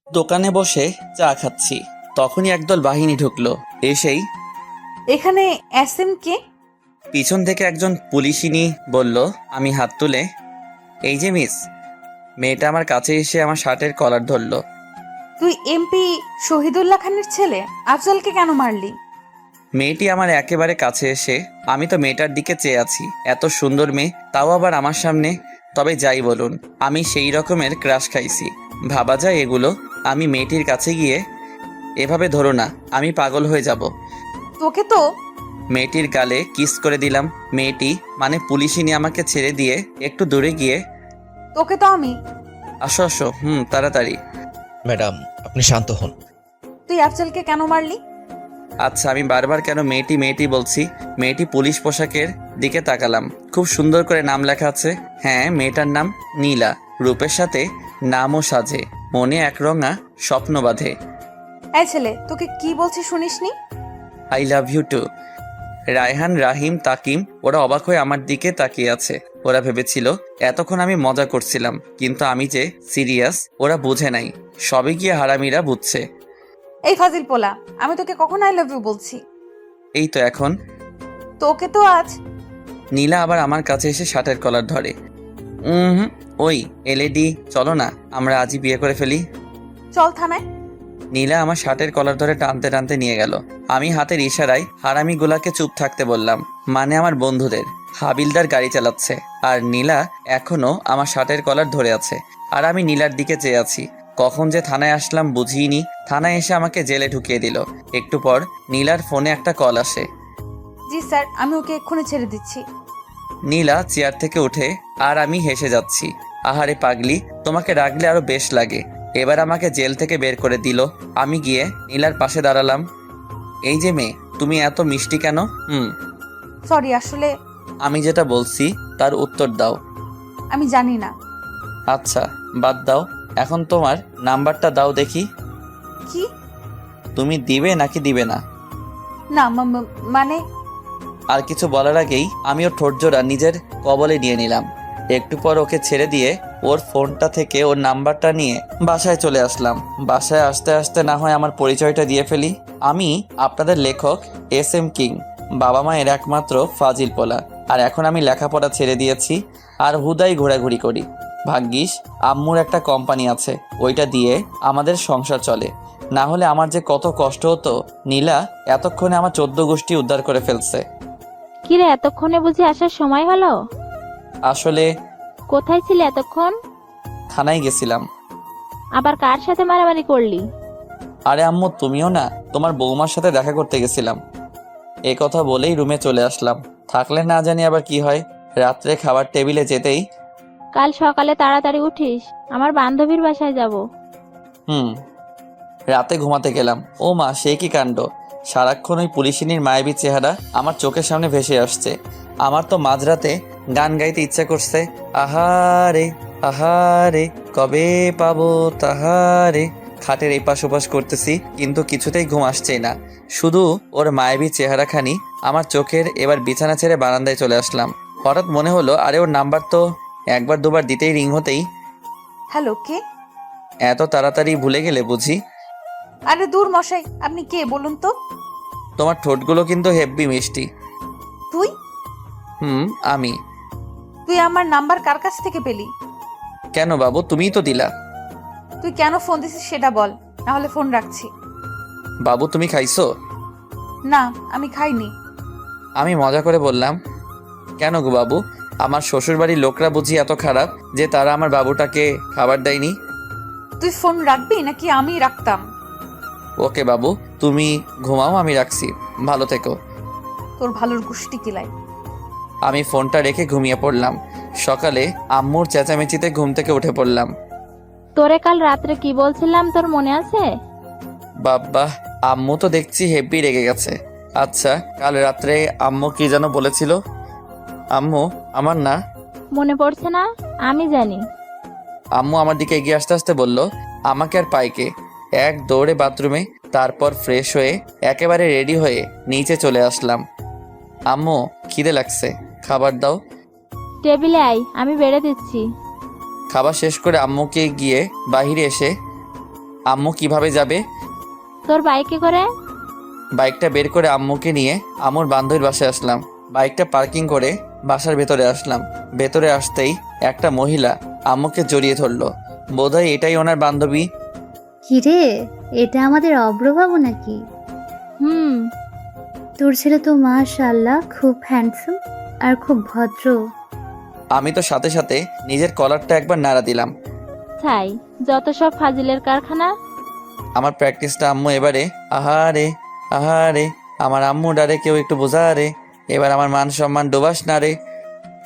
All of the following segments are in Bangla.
দোকানে বসে চা খাচ্ছি, তখনই একদল বাহিনী ঢুকলো। এসেই এখানে এসএম কে? পিছন থেকে একজন পুলিশিনী বলল। আমি হাত তুলে, এই যে মিস। মেয়েটা আমার কাছে এসে আমার শার্টের কলার ধরলো। তুই এমপি শহীদুল্লাহ খানের ছেলে, আফজলকে কেন মারলি? মেয়েটি আমার একেবারে কাছে এসে, আমি তো মেয়েটার দিকে চেয়ে আছি, এত সুন্দর মেয়ে, তাও আবার আমার সামনে। তবে যাই বলুন, আমি সেই রকমের ক্রাশ খাইছি, ভাবা যায় এগুলো। আমি মেয়েটির কাছে গিয়ে, এভাবে ধরো না, আমি পাগল হয়ে যাব। তোকে তো। মেয়েটির গালে কিস করে দিলাম। মেয়েটি মানে পুলিশিনী আমাকে ছেড়ে দিয়ে একটু দূরে গিয়ে, তোকে তো আমি। আসো আসো, তাড়াতাড়ি। ম্যাডাম, আপনি শান্ত হন। তুই আফজলকে কেন মারলি? আচ্ছা, আমি বারবার কেন মেয়েটি মেয়েটি বলছি? মেয়েটি পুলিশ পোশাকের দিকে তাকালাম, খুব সুন্দর করে নাম লেখা আছে। হ্যাঁ, মেয়েটার নাম নীলা। রূপের সাথে নামও সাজে, মনে একরঙা স্বপ্ন বাঁধে। এই ছেলে, তোকে কি বলছি শুনিসনি? I love you too. Raihan, Rahim, Takim ওরা অবাক হয়ে আমার দিকে তাকিয়ে আছে। ওরা ভেবেছিল এতক্ষণ আমি মজা করছিলাম, কিন্তু আমি যে সিরিয়াস ওরা বুঝে নাই। সবে গিয়ে হারামিরা বুঝছে। এই ফাজিল পোলা, আমি তোকে কখন আই লাভ ইউ বলছি? এই তো এখন। তোকে তো আজ। নীলা আবার আমার কাছে এসে শার্টের কলার ধরে। ওই এলএডি, চলো না আমরা আজই বিয়ে করে ফেলি। চল থানায়। নীলা আমার শার্টের কলার ধরে টানতে টানতে নিয়ে গেল। আমি হাতের ইশারায় হারামিগুলাকে চুপ থাকতে বললাম, মানে আমার বন্ধুদের। হাবিলদার গাড়ি চালাচ্ছে, আর নীলা এখনো আমার শার্টের কলার ধরে আছে, আর আমি নীলার দিকে চেয়ে আছি। কখন যে থানায় আসলাম বুঝিনি। থানায় এসে আমাকে জেলে ঢুকিয়ে দিল। একটু পর নীলার ফোনে একটা কল আসে। জি স্যার, আমি ওকে এক্ষুনি ছেড়ে দিচ্ছি। নীলা চেয়ার থেকে উঠে, আর আমি হেসে যাচ্ছি। আহারে পাগলি, তোমাকে রাখলে আরো বেশ লাগে। এবার আমাকে জেল থেকে বের করে দিল। আমি গিয়ে নীলার পাশে দাঁড়ালাম। এই যে মেয়ে, তুমি এত মিষ্টি কেন? সরি, আসলে আমি যেটা বলছি তার উত্তর দাও। আমি জানি না। আচ্ছা, বাদ দাও, এখন তোমার নাম্বারটা দাও দেখি। কি? তুমি দিবে নাকি দিবে না? না মানে। আর কিছু বলার আগেই আমি ওর ঠোঁটজোড়া নিজের কবলে নিয়ে নিলাম। একটু পর ওকে ছেড়ে দিয়ে ওর ফোনটা থেকে ওর নাম্বারটা নিয়ে বাসায় চলে আসলাম। বাসায় আসতে আসতে না হয় আমার পরিচয়টা দিয়ে ফেলি। আমি আপনাদের লেখক এসএম কিং, বাবা মায়ের একমাত্র ফাজিল পোলা। আর এখন আমি লেখাপড়া ছেড়ে দিয়েছি, আর হুদাই ঘোরাঘুরি করি। ভাগ্যিস আম্মুর একটা কোম্পানি আছে, ওইটা দিয়ে আমাদের সংসার চলে। না হলে আমার যে কত কষ্ট হতো। নীলা এতক্ষণে আমার 14 গোষ্ঠী উদ্ধার করে ফেলছে। কিরে, এতক্ষণে বুঝি আসার সময় হলো? আসলে কোথায় ছিলে এতক্ষণ? থানায় গেছিলাম। আবার কার সাথে মারামারি করলি? আরে আম্মু, তুমিও না, তোমার বৌমার সাথে দেখা করতে গেছিলাম। এ কথা বলেই রুমে চলে আসলাম। থাকলে না জানি আবার কি হয়। রাত্রে খাবার টেবিলে যেতেই, কাল সকালে তাড়াতাড়ি উঠিস, আমার বান্ধবীর বাসায় যাব। রাতে ঘুমাতে গেলাম। ও মা, সে কি কাণ্ড! সারাক্ষণ ওই পুলিশিনীর মায়াবী চেহারা আমার চোখের সামনে ভেসে আসছে। আমার তো মাঝরাতে গান গাইতে ইচ্ছা করছে। আহারে আহারে, কবে পাবো তাহারে। খাটের এপাশ ওপাশ করতেছি, কিন্তু কিছুতেই ঘুম আসছেই না। শুধু ওর মায়াবী চেহারাখানি আমার চোখের। এবার বিছানা ছেড়ে বারান্দায় চলে আসলাম। হঠাৎ মনে হলো, আরে ওর নাম্বার তো একবার দুবার দিতেই রিং হতেই। হ্যালো, কে? এত তাড়াতাড়ি ভুলে গেলে বুঝি? আরে দূর মশাই, আপনি কে বলুন তো? তোমার ঠোঁটগুলো কিন্তু হেব্বি মিষ্টি। তুই? আমি। তুই আমার নাম্বার কার কাছ থেকে পেলি? কেন বাবু, তুমিই তো দিলা। তুই কেন ফোন দিছিস সেটা বল, না হলে ফোন রাখছি। বাবু, তুমি খাইছো? না, আমি খাইনি। আমি মজা করে বললাম। কেন গো বাবু, আমার শ্বশুর বাড়ির লোকরা বুঝি এত খারাপ যে তারা আমার বাবুটাকে খাবার দেয়নি? তুই ফোন রাখবি নাকি আমি রাখতাম? ওকে বাবু, তুমি ঘুমাও, আমি রাখছি। ভালো থেকো। তোর ভালোর গুষ্টি কিলাই। আমি ফোনটা রেখে ঘুমিয়ে পড়লাম। সকালে আম্মুর চেঁচামেচিতে ঘুম থেকে উঠে পড়লাম। তোরে কাল রাত্রে কি বলছিলাম, তোর মনে আছে? বাবা, আম্মু তো দেখছি হেব্বি রেগে গেছে। আচ্ছা, কাল রাত্রে আম্মু কি যেন বলেছিল? আম্মু আমার না মনে পড়ছে না? আমি জানি। আম্মু আমার দিকে এগিয়ে আসতে আসতে বলল, আমাকে আর পাইকে। এক দৌড়ে বাথরুমে, তারপর ফ্রেশ হয়ে একেবারে রেডি হয়ে নিচে চলে আসলাম। আম্মু, খিদে লাগছে, খাবার দাও। টেবিলে আয়, আমি বেড়ে দিচ্ছি। খাবার শেষ করে আম্মুকে গিয়ে বাইরে এসে আম্মু কিভাবে যাবে তোর বাইকে করে? বাইকটা বের করে আম্মুকে নিয়ে আম্মুর বান্ধবীর বাসায় আসলাম। বাইকটা পার্কিং করে বাসার ভেতরে আসলাম। ভেতরে আসতেই একটা মহিলা আম্মুকে জড়িয়ে ধরলো। বোধহয় এটাই ওনার বান্ধবী। কিরে, এটা আমাদের অব্রবাবু নাকি? হুম। তোর ছেলে তো মাশাআল্লাহ খুব হ্যান্ডসাম আর খুব ভদ্র। আমি তো সাথে সাথে নিজের কলারটা একবার নাড়া দিলাম। ছাই, যত সব ফাজিলের কারখানা। আমার প্র্যাকটিসটা আম্মু এবারে আহারে আহারে, আমার আম্মু ডারে কেউ একটু বোঝা রে, এবার আমার মান সম্মান ডোবাস না রে।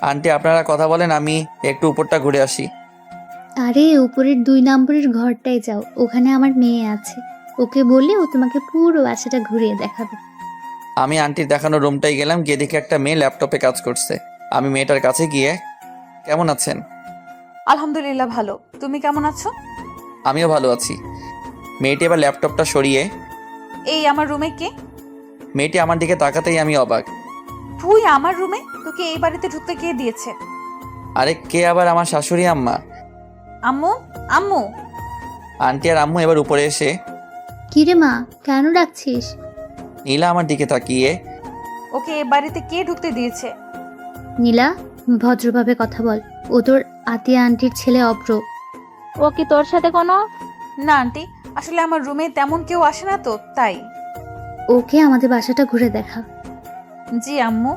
আন্টি আপনারা কথা বলেন, আমি একটু উপরটা ঘুরে আসি। আরে উপরের 2 নম্বরের ঘরটায় যাও, ওখানে আমার মেয়ে আছে, ওকে বললে ও তোমাকে পুরো বাসাটা ঘুরিয়ে দেখাবে। আমি আন্টির দেখানো রুমটাই গেলাম, গিয়ে দেখি একটা মেয়ে ল্যাপটপে কাজ করছে। আমি মেয়েটার কাছে গিয়ে, কেমন আছেন? আলহামদুলিল্লাহ ভালো, তুমি কেমন আছো? আমিও ভালো আছি। মেয়েটি এবার ল্যাপটপটা সরিয়ে, এই আমার রুমে কে? মেয়েটি আমার দিকে তাকাতেই আমি অবাক। তুই আমার রুমে? তোকে এই বাড়িতে ঢুকতে কে দিয়েছে? আরে কে আবার? আমার শাশুড়ি আম্মা। আম্মু? আম্মু? আন্টি আর আম্মু এবার উপরে এসে, কিরে মা, কেন ডাকছিস? নীলা আমার দিকে তাকিয়ে, ওকে এই বাড়িতে কে ঢুকতে দিয়েছে? নীলা, ভদ্রভাবে কথা বল, ও তোর আতিয়া আন্টির ছেলে অব্র। ও কি তোর সাথে কোনো? না আন্টি, আসলে আমার রুমে তেমন কেউ আসে না তো, তাই। ওকে আমাদের বাসাটা ঘুরে দেখা। জি আম্মু।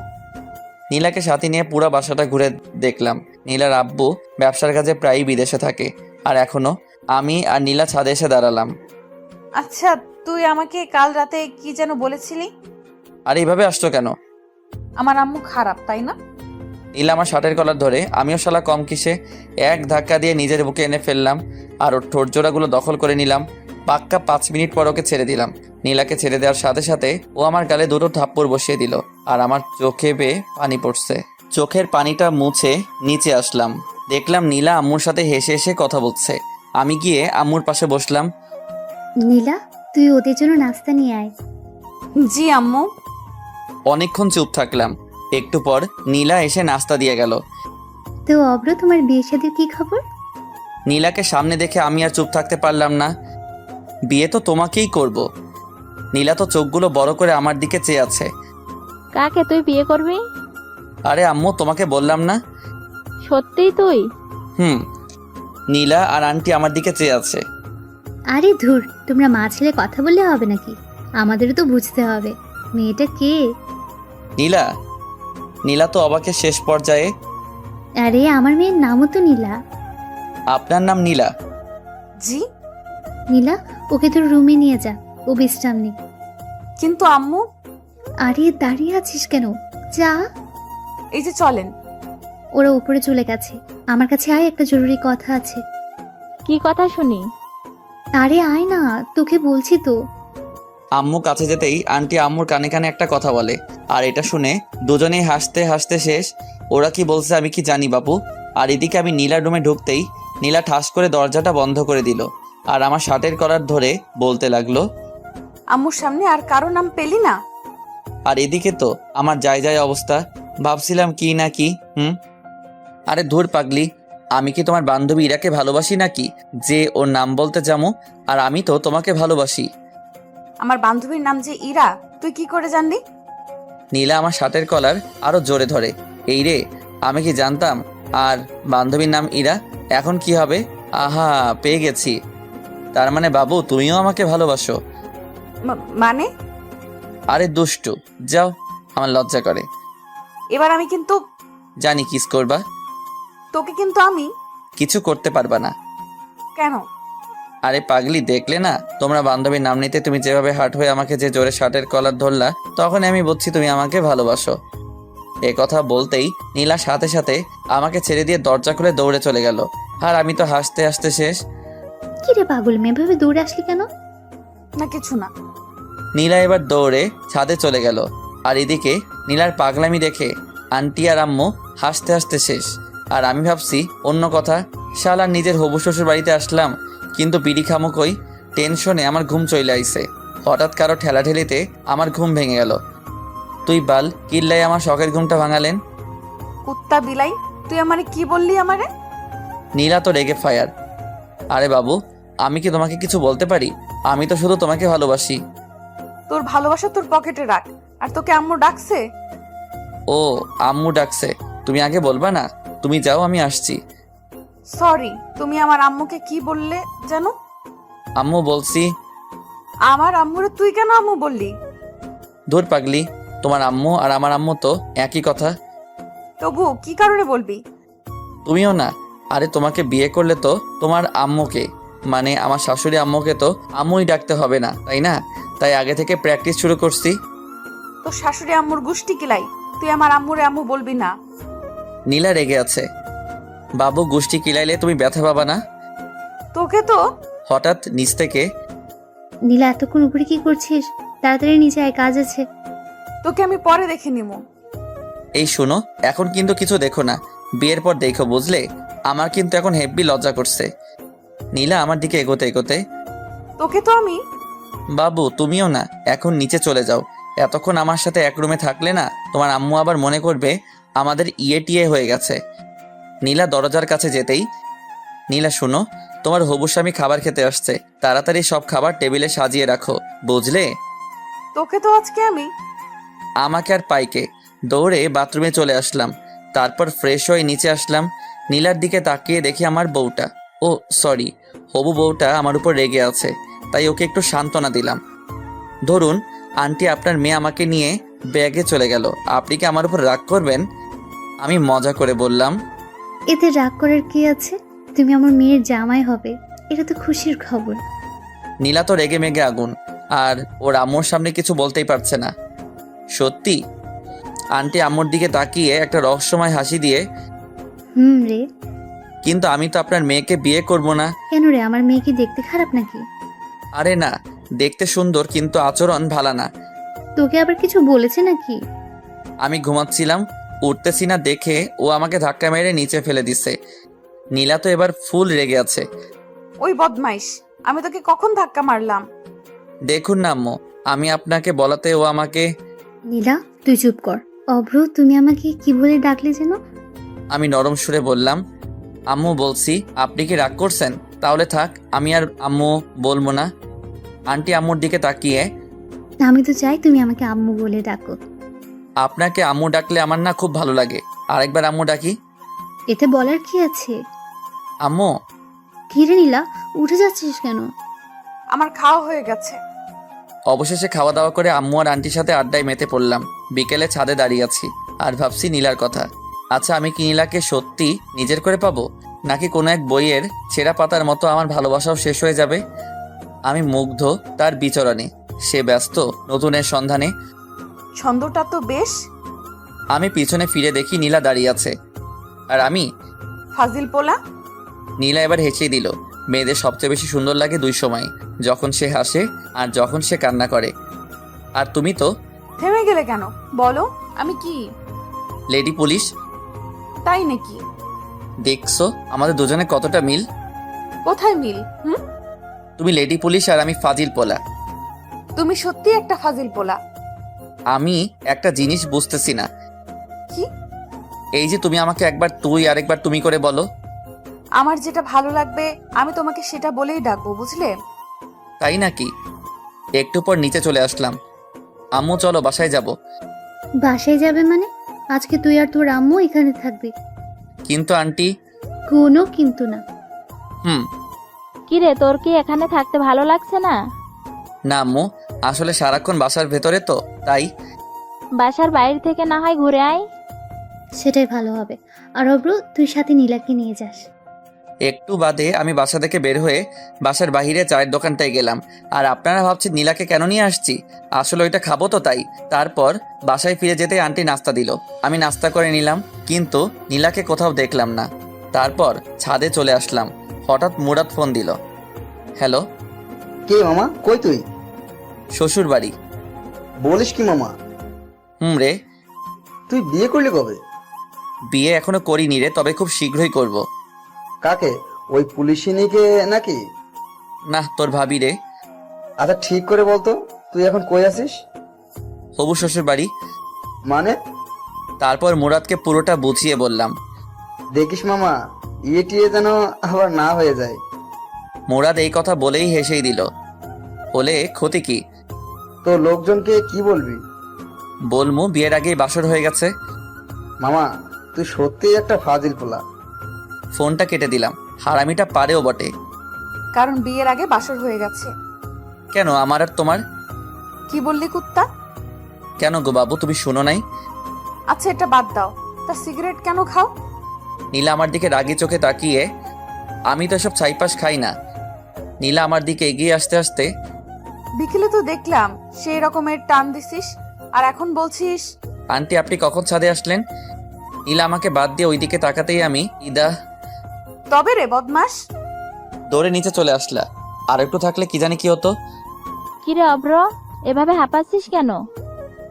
নীলাকে সাথে নিয়ে পুরো বাসাটা ঘুরে দেখলাম। নীলার আব্বু ব্যবসার কাজে প্রায়ই বিদেশে থাকে, আর এখনো আমি আর নীলা ছাদে এসে দাঁড়ালাম। আচ্ছা, তুই আমাকে কাল রাতে কি যেন বলেছিলি? আর এইভাবে আসছো কেন? আমার আম্মু খারাপ, তাই না? নীলা আমার শার্টের কলার ধরে, আমিও শালা কম কিসে, এক ধাক্কা দিয়ে নিজের বুকে এনে ফেললাম আর ওর ঠোঁটজোড়াগুলো দখল করে নিলাম। পাক্কা 5 মিনিট পর ওকে ছেড়ে দিলাম। নীলাকে ছেড়ে দেওয়ার সাথে সাথে ও আমার গালে 2টো থাপ্পড় বসিয়ে দিল, আর আমার চোখে বেয়ে পানি পড়ছে। চোখের পানিটা মুছে নিচে আসলাম, দেখলাম নীলা আম্মুর সাথে হেসে হেসে কথা বলছে। আমি গিয়ে আম্মুর পাশে বসলাম। নীলা, তুই ওদের জন্য নাস্তা নিয়ে আয়। জি আম্মু। অনেকক্ষণ চুপ থাকলাম। একটু পর নীলা এসে নাস্তা দিয়ে গেল। তো অব্র, তোমার বিয়ে শাদীর কি খবর? নীলাকে সামনে দেখে আমি আর চুপ থাকতে পারলাম না। বিয়ে তো তোমাকেই করব। নীলা তো চোখগুলো বড় করে আমার দিকে চেয়ে আছে। কাকে তুই বিয়ে করবি? আরে আম্মু, তোমাকে বললাম না? সত্যিই তুই? নীলা আর আন্টি আমার দিকে চেয়ে আছে। আরে ধুর, তোমরা মা ছেলে কথা বললে হবে নাকি? আমাদেরও তো বুঝতে হবে মেয়েটা কে। নীলা? নীলা তো অবাকের শেষ পর্যায়ে। আরে আমার মেয়ের নামও তো নীলা। আপনার নাম নীলা? জি। নীলা, ওকে তোর রুমে নিয়ে যা, ও বিশ্রাম নে। কিন্তু আম্মু। আরে দাঁড়িয়ে আছিস কেন? যা। এই যে চলেন। ওরা উপরে চলে গেছে, আমার কাছে আয়, একটা জরুরি কথা আছে। কি কথা শুনি? আরে আয় না, তোকে বলছি তো। আম্মু কাছে যেতেই আন্টি আম্মুর কানে কানে একটা কথা বলে, আর এটা শুনে দুজনেই হাসতে হাসতে শেষ। ওরা কি বলছে আমি কি জানি বাপু। আর এদিকে আমি নীলার রুমে ঢুকতেই নীলা ঠাস করে দরজাটা বন্ধ করে দিল, আর আমার শার্টের কলার ধরে বলতে লাগলো, আম্মুর সামনে আর কারো নাম পেলি না? আর এদিকে তো আমার যায় যায় অবস্থা। ভাবছিলাম কি না কি। আরে ধুর পাগলি, আমি কি তোমার বান্ধবী ইরাকে ভালোবাসি নাকি যে ওর নাম বলতে যামো? আর আমি তো তোমাকে ভালোবাসি। আমার বান্ধবীর নাম যে ইরা, তুই কি করে জানলি? নীলা আমার শার্টের কলার আরো জোরে ধরে। এই রে, আমি কি জানতাম? আর বান্ধবীর নাম ইরা, এখন কি হবে? আহা, পেয়ে গেছি। তার মানে বাবু তুমিও আমাকে ভালোবাসো? মানে? আরে দুষ্টু, যাও, আমার লজ্জা করে। এবার আমি কিন্তু। জানি কিস করবা। তোকে কিন্তু আমি। কিছু করতে পারবা না। কেন? আরে পাগলি, দেখলে না তোমরা বান্ধবীর নাম নিতে তুমি যেভাবে হাট হয়ে আমাকে যে জোরে শার্টের কলার ধরলা, তখন আমি বুঝছি তুমি আমাকে ভালোবাসো। এ কথা বলতেই নীলা সাথে সাথে আমাকে ছেড়ে দিয়ে দরজা খুলে দৌড়ে চলে গেল, আর আমি তো হাসতে হাসতে শেষ। কি রে পাগল মেয়ে, ভাবে দৌড়ে আসলি কেন? না কিছু না। নীলা এবার দৌড়ে ছাদে চলে গেল, আর এদিকে নীলার পাগলামি দেখে আন্টি আর আম্মু হাসতে হাসতে শেষ। আর আমি ভাবছি অন্য কথা, শালা নিজের হবু শ্বশুর বাড়িতে আসলাম, কিন্তু বিড়ি খামো কই। টেনশনে আমার ঘুম চলে আইছে। হঠাৎ কারো ঠেলাঠেলিতে আমার ঘুম ভেঙে গেল। তুই বাল কিল্লাই আমার শখের ঘুমটা ভাঙালেন। কুত্তা বিলাই, তুই আমারে কি বললি আমারে? নীলা তো রেগে ফায়ার। আরে বাবু, আমি কি তোমাকে কিছু বলতে পারি? আমি তো শুধু তোমাকে ভালোবাসি। তোর ভালোবাসা তোর পকেটে রাখ। আর তোকে আম্মু ডাকছে? ও, আম্মু ডাকছে? তুমি আগে বলবা না? তুমি যাও, আমি আসছি। সরি, তুমি আমার আম্মুকে কি বললে যেন? আম্মু বলছি। আমার আম্মুরে তুই কেন আম্মু বললি? ধুর পাগলি, তোমার আম্মু আর আমার আম্মু তো একই কথা। তবু কি কারণে বলবি? তুমিও না। আরে তোমাকে বিয়ে করলে তো তোমার আম্মুকে, মানে আমার শাশুড়ি আম্মুকে তো আম্মুই ডাকতে হবে না, তাই না? তাই আগে থেকে প্র্যাকটিস শুরু করছি। তোর শাশুড়ি আম্মুর গুষ্টি কিলাই, তুই আমার আম্মুরে আম্মু বলবি না। নীলা রেগে আছে। বাবু, গোষ্ঠী কিলাইলে তুমি ব্যথা পাবা না? তোকে তো। হঠাৎ নিচ থেকে নীলা, এতক্ষণ উপরে কি করছিস? তাড়াতাড়ি নিচে আয়, কাজ আছে। তোকে আমি পরে দেখে নিবো। এই শোনো, এখন কিন্তু কিছু দেখো না, বিয়ের পর দেখো, বুঝলে? আমার কিন্তু এখন হেব্বি লজ্জা করছে। নীলা আমার দিকে এগোতে এগোতে, তোকে তো আমি। বাবু তুমিও না, এখন নিচে চলে যাও। এতক্ষণ আমার সাথে এক রুমে থাকলে না, তোমার আম্মু আবার মনে করবে আমাদের টিয়ে হয়ে গেছে। নীলা দরজার কাছে যেতেই, নীলা শোনো, তোমার হবু স্বামী খাবার খেতে আসছে, তাড়াতাড়ি সব খাবার টেবিলে সাজিয়ে রাখো, বুঝলে? তোকে তো আজকে আমি। আমাকে আর পাইকে দৌড়ে বাথরুমে চলে আসলাম। তারপর ফ্রেশ হয়ে নিচে আসলাম। নীলার দিকে তাকিয়ে দেখি আমার বউটা, ও সরি, হবু বউটা আমার উপর রেগে আছে, তাই ওকে একটু সান্ত্বনা দিলাম। ধরুন, আন্টি আপনার মেয়ে আমাকে নিয়ে ব্যাগে চলে গেল, আপনি কি আমার উপর রাগ করবেন? আমি মজা করে বললাম। এতে রাগ করার কি আছে? তুমি আমার মেয়ের জামাই হবে, এটা তো খুশির খবর। নীলা তো রেগে মেগে আগুন, আর ওর আম্মুর সামনে কিছু বলতেই পারছে না। সত্যি? আন্টি আম্মুর দিকে তাকিয়ে একটা রহস্যময় হাসি দিয়ে, রে। কিন্তু আমি তো আপনার মেয়েকে বিয়ে করব না। কেন রে, আমার মেয়ে কি দেখতে খারাপ নাকি? আরে না, দেখতে সুন্দর, কিন্তু আচরণ ভালো না। তোকে আবার কিছু বলেছে নাকি? আমি ঘুমাচ্ছিলাম, উঠতেছি না দেখে ও আমাকে ধাক্কা মেরে নিচে ফেলে দিছে। নীলা তো এবার ফুল রেগে আছে। ওই বদমাইশ, আমি তোকে কখন ধাক্কা মারলাম? দেখুন না আম্মু, আমি আপনাকে বলাতে ও আমাকে। নীলা, তুই চুপ কর। অভ্র, তুমি আমাকে কি বলে ডাকলে যেন? আমি নরম সুরে বললাম, আম্মু বলছি। আপনি কি রাগ করছেন? তাহলে থাক, আমি আর আম্মু বলবো না। আন্টি আম্মুর দিকে তাকিয়ে, আমি তো চাই তুমি আমাকে আম্মু বলে ডাকো। আপনাকে আম্মু ডাকলে আমার না খুব ভালো লাগে, আরেকবার আম্মু ডাকি। এতে বলার কি আছে? আম্মু। কি রে নীলা, উঠে যাচ্ছিস কেন? আমার খাওয়া হয়ে গেছে। অবশেষে খাওয়া দাওয়া করে আম্মু আর আন্টির সাথে আড্ডায় মেতে পড়লাম। বিকেলে ছাদে দাঁড়িয়ে আছি আর ভাবছি নীলার কথা। আচ্ছা, আমি কি নীলাকে সত্যি নিজের করে পাবো, নাকি কোনো এক বইয়ের ছেঁড়া পাতার মতো আমার ভালোবাসাও শেষ হয়ে যাবে? আমি মুগ্ধ তার বিচরণে, সে ব্যস্ত নতুনের সন্ধানে। ছন্দটা তো বেশ। আমি পিছনে ফিরে দেখি নীলা দাঁড়িয়ে আছে, আর আমি। ফাজিল পোলা। নীলা এবার হেসে দিল। মেয়েদের সবচেয়ে বেশি সুন্দর লাগে দুই সময়, যখন সে হাসে আর যখন সে কান্না করে। আর তুমি তো। থেমে গেলে কেন? বলো, আমি কি? Lady police. তাই নাকি? দেখছো আমাদের দুজনে কতটা মিল? কোথায় মিল? তুমি লেডি পুলিশ আর আমি ফাজিল পোলা। তুমি সত্যি একটা ফাজিল পোলা। আমি একটা জিনিস বুঝতেছি না। কি? এই যে তুমি আমাকে একবার তুই আরেকবার তুমি করে বলো। আমার যেটা ভালো লাগবে আমি তোমাকে সেটা বলেই ডাকবো, বুঝলে? তাই নাকি? একটু পর নিচে চলে আসলাম। আম্মু চলো বাসায় যাব। বাসায় যাবে মানে? আজকে তুই আর তোর আম্মু এখানে থাকবি। কিন্তু আন্টি। কোনো কিন্তু না। কি রে, তোর কি এখানে থাকতে ভালো লাগছে না? না আম্মু, আসলে সারাক্ষণ বাসার ভেতরে তো, তাই। বাসার বাইরে থেকে না হয় ঘুরে আয়। সেটাই ভালো হবে। আর অভ্র, তুই সাথে নীলাকে নিয়ে যাস। একটু বাদে আমি বাসা থেকে বের হয়ে বাসার বাহিরে চায়ের দোকানটায় গেলাম। আর আপনারা ভাবছেন নীলাকে কেন নিয়ে আসছি? আসলে ওইটা খাবো তো, তাই। তারপর বাসায় ফিরে যেতে আন্টি নাস্তা দিল, আমি নাস্তা করে নিলাম, কিন্তু নীলাকে কোথাও দেখলাম না। তারপর ছাদে চলে আসলাম, হঠাৎ মুরাদ ফোন দিল। হ্যালো। কে মামা, কই তুই? শ্বশুর বাড়ি। বলিস কি মামা? রে। তুই বিয়ে করলি কবে? বিয়ে এখনো করিনি রে, তবে খুব শীঘ্রই করব। কাকে? ওই পুলিশিনীকে নাকি? না, তোর ভাবি রে। আচ্ছা ঠিক করে বলতো, তুই এখন কই আছিস? হবু শ্বশুর বাড়ি। মানে? তারপর মুরাদকে পুরোটা বুঝিয়ে বললাম। দেখিস মামা, টিয়ে যেন আবার না হয়ে যায়। মুরাদ এই কথা বলেই হেসেই দিল। বলে ক্ষতি কি? তো লোকজনকে কি বলবি? বলমু বিয়ের আগেই বাসর হয়ে গেছে। মামা, তুই সত্যিই একটা ফাজিল পোলা। ফোনটা কেটে দিলাম। হারামিটা পারেও বটে। কারণ বিয়ের আগে বাসর হয়ে গেছে। কেন আমার আর তোমার? কি বললি কুত্তা? কেন গো বাবু, তুমি শুনো নাই? আচ্ছা এটা বাদ দাও, তা সিগারেট কেন খাও? নীলা আমার দিকে রাগি চোখে তাকিয়ে, আমি তো এসব ছাইপাশ খাই না। নীলা আমার দিকে এগিয়ে আসতে আসতে, বিকেলে তো দেখলাম সেই রকমের টান দিছিস, আর এখন বলছিস? আন্টি আপনি কখন ছাদে আসলেন? নীলা আমাকে বাদ দিয়ে ওইদিকে তাকাতেই আমি তবে রে বদমাস। দৌড়ে নিচে চলে আসলা। আর একটু থাকলে কি জানি কি হতো। কিরে অব্র, এভাবে হাঁপাচ্ছিস কেন?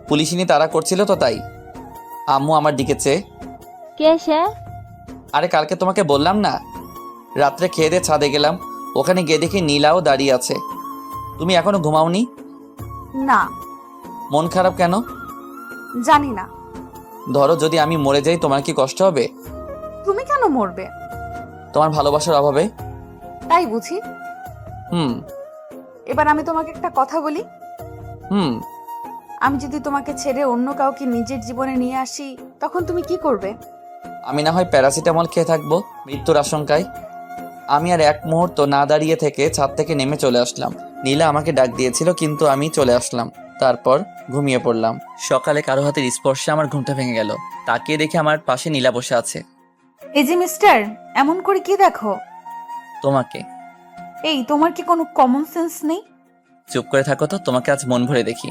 পুলিশিনি তারা করছিল তো তাই। আম্মু আমার দিকে চেয়ে, কে সে? আরে কালকে তোমাকে বললাম না, রাত্রে খেয়ে দিয়ে ছাদে গেলাম, ওখানে গিয়ে দেখি নীলাও দাঁড়িয়ে আছে। তুমি এখনো ঘুমাওনি? না। মন খারাপ কেন? জানি না। ধরো যদি আমি মরে যাই তোমার কি কষ্ট হবে? তুমি কেন মরবে? তোমার ভালোবাসার অভাবে। তাই বুঝি। হুম এবার আমি তোমাকে একটা কথা বলি। হুম আমি যদি তোমাকে ছেড়ে অন্য কাউকে নিজের জীবনে নিয়ে আসি, তখন তুমি কি করবে? আমি না হয় প্যারাসিটামল খেয়ে থাকবো মৃত্যুর আশঙ্কায়। আমি আর এক মুহূর্ত না দাঁড়িয়ে থেকে ছাদ থেকে নেমে চলে আসলাম। নীলা আমাকে ডাক দিয়েছিল কিন্তু আমি চলে আসলাম। তারপর ঘুমিয়ে পড়লাম। সকালে কারো হাতের স্পর্শে আমার ঘুমটা ভেঙে গেল। তাকিয়ে দেখে আমার পাশে নীলা বসে আছে। এই যে মিস্টার, এমন করে কি দেখো? তোমাকে। এই তোমার কি কোনো কমন সেন্স নেই? চুপ করে থাকো তো, তোমাকে আজ মন ভরে দেখি।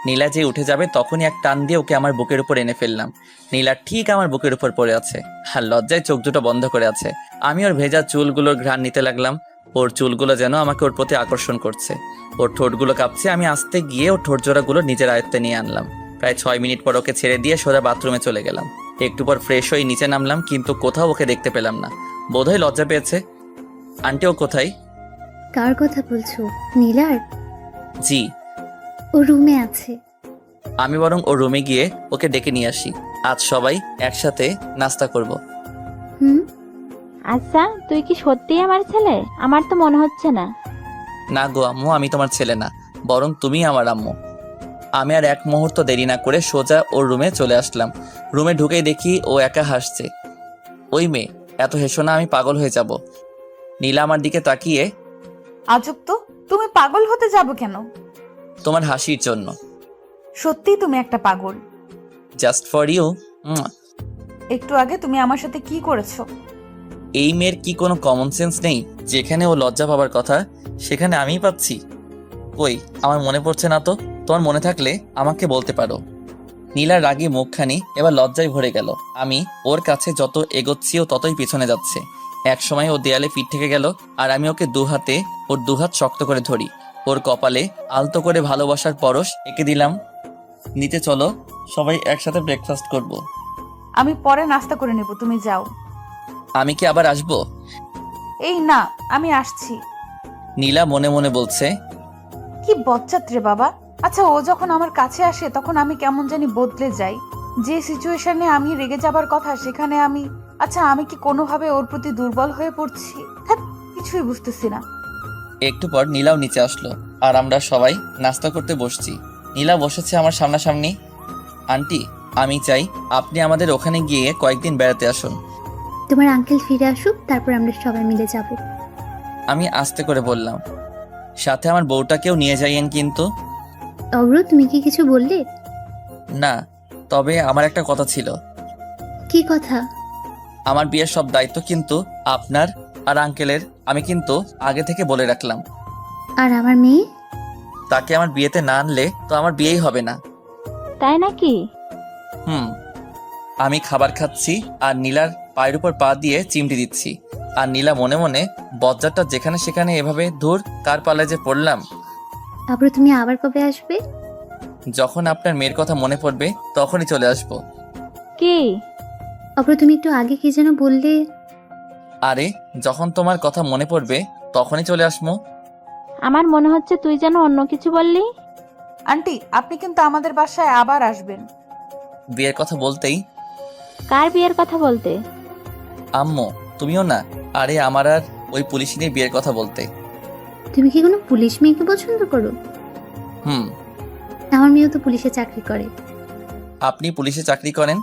নীলা যে উঠে যাবে তখনই এক টান দিয়ে ওকে আমার বুকের উপর এনে ফেললাম। নীলা ঠিক আমার বুকের উপর পড়ে আছে, আর লজ্জায় চোখ দুটো বন্ধ করে আছে। আমি ওর ভেজা চুলগুলোর ঘ্রাণ নিতে লাগলাম। ওর চুলগুলো যেন আমাকে ওর প্রতি আকর্ষণ করছে। ওর ঠোঁটগুলো কাঁপছে। আমি আস্তে গিয়ে ওর ঠোঁট জোড়াগুলো নিজের আয়ত্তে নিয়ে আনলাম। প্রায় 6 মিনিট পর ওকে ছেড়ে দিয়ে সোজা বাথরুমে চলে গেলাম। একটু পর ফ্রেশ হয়ে নিচে নামলাম, কিন্তু কোথাও ওকে দেখতে পেলাম না। বোধহয় লজ্জা পেয়েছে। আন্টি ও কোথায়? কার কথা বলছো? নীলার? জি। ও রুমে আছে। আমি বরং ওর রুমে গিয়ে ওকে ডেকে নিয়ে আসি। আজ সবাই একসাথে নাস্তা করব। হুম। আচ্ছা তুই কি সত্যিই আমার ছেলে? আমার তো মনে হচ্ছে না। না গো আম্মু, আমি তোমার ছেলে না, বরং তুমি আমার আম্মু। আমি আর এক মুহূর্ত দেরি না করে সোজা ওর রুমে চলে আসলাম। রুমে ঢুকেই দেখি ও একা হাসছে। ওই মেয়ে, এত হেসো না, আমি পাগল হয়ে যাব। নীলা আমার দিকে তাকিয়ে, আজব তো, তুমি পাগল হতে যাবো কেন? তোমার হাসির জন্য। সত্যিই তুমি একটা পাগল। Just for you. একটু আগে তুমি আমার সাথে কি করেছো? এই মেয়ের কি কোনো কমন সেন্স নেই? যেখানে ও লজ্জা পাবার কথা সেখানে আমিই পাচ্ছি। কই, আমার মনে পড়ছে না তো। তোমার মনে থাকলে আমাকে বলতে পারো। নীলার রাগী মুখখানি এবার লজ্জায় ভরে গেল। আমি ওর কাছে যত এগোচ্ছি ও ততই পিছনে যাচ্ছে। এক সময় ও দেয়ালে পিঠ থেকে গেল, আর আমি ওকে দুহাতে ওর দুহাত শক্ত করে ধরি। ওর কপালে আলতো করে ভালোবাসার পরশ এঁকে দিলাম। নিচে চলো, সবাই একসাথে ব্রেকফাস্ট করব। আমি পরে নাস্তা করে নেব, তুমি যাও। আমি কি আবার আসবো? এই না, আমি আসছি। নীলা মনে মনে বলছে, কি বজ্জাত রে বাবা। আচ্ছা ও যখন আমার কাছে আসে তখন আমি কেমন জানি বদলে যাই। যে সিচুয়েশনে আমি রেগে যাবার কথা সেখানে আমি, আচ্ছা আমি কি কোনোভাবে ওর প্রতি দুর্বল হয়ে পড়ছি? হ্যাঁ, কিছুই বুঝতেছি না। একটু পর নীলাও নিচে আসলো, আর আমরা সবাই নাস্তা করতে বসছি। নীলা বসেছে আমার সামনাসামনি। আন্টি, আমি চাই আপনি আমাদের ওখানে গিয়ে কয়েকদিন বেড়াতে আসুন। তোমার আঙ্কেল ফিরে আসুক, তারপর আমরা সবাই মিলে যাব। আমি আস্তে করে বললাম, সাথে আমার বউটাকেও নিয়ে যাইয়েন কিন্তু। অব্র, তুমি কি কিছু বললে? না, তবে আমার একটা কথা ছিল। কি কথা? আমার বিয়ের সব দায়িত্ব কিন্তু আপনার আর আঙ্কেলের। আমি কিন্তু আগে থেকে বলে রাখলাম। আর আমার মেয়ে? তাকে আমার বিয়েতে না আনলে তো আমার বিয়েই হবে না। তাই নাকি? আমি খাবার খাচ্ছি আর নীলার পায়ের উপর পা দিয়ে চিমটি দিচ্ছি। আর নীলা মনে মনে, বজ্জারটা যেখানে সেখানে এভাবে দূর কার পালে যে পড়লাম। অব্র, তুমি আবার কবে আসবে? যখন আপনার মেয়ের কথা মনে পড়বে তখনই চলে আসবো। কি? অব্র, তুমি একটু আগে কি যেন বললে? আরে যখন তোমার কথা মনে পড়বে তখনই চলে আসবো। আমার মনে হচ্ছে তুই যেন অন্য কিছু বললি। আন্টি, আপনি কিন্তু আমাদের বাসায় আবার আসবেন। বিয়ের কথা বলতেই কার বিয়ের কথা বলতে? আম্মু, তুমিও না? আরে আমার আর ওই পুলিশিনীর বিয়ের কথা বলতে। তুমি কি কোনো পুলিশ মেয়েকে পছন্দ করো? হুম। আমার মেয়েও তো পুলিশে চাকরি করে। আপনি পুলিশে চাকরি করেন?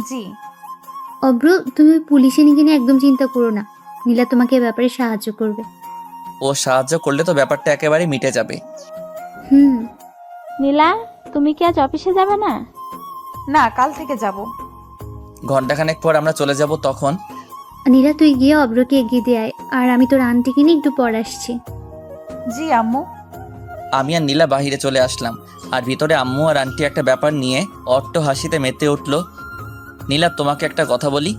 জি। অব্র, তুমি ওই পুলিশিনীকে নিয়ে একদম চিন্তা করো না। নীলা তোমাকে এ ব্যাপারে সাহায্য করবে। ও সাহায্য করলে তো ব্যাপারটা একেবারে মিটে যাবে। হুম। নীলা, তুমি কি আজ অফিসে যাবে না? না, কাল থেকে যাব। ঘন্টাখানেক পর আমরা চলে যাব, তখন। নীলা, তুই গিয়ে অব্রকে এগিয়ে দিয়ে আয়, আর আমি তোর আন্টিকে নিয়ে একটু পর আসছি। জি আম্মু। আমি আর নীলা বাহিরে চলে আসলাম, আর ভিতরে আম্মু আর আন্টি একটা ব্যাপার নিয়ে অট্ট হাসিতে মেতে উঠল। নীলা, তোমাকে একটা কথা বলি।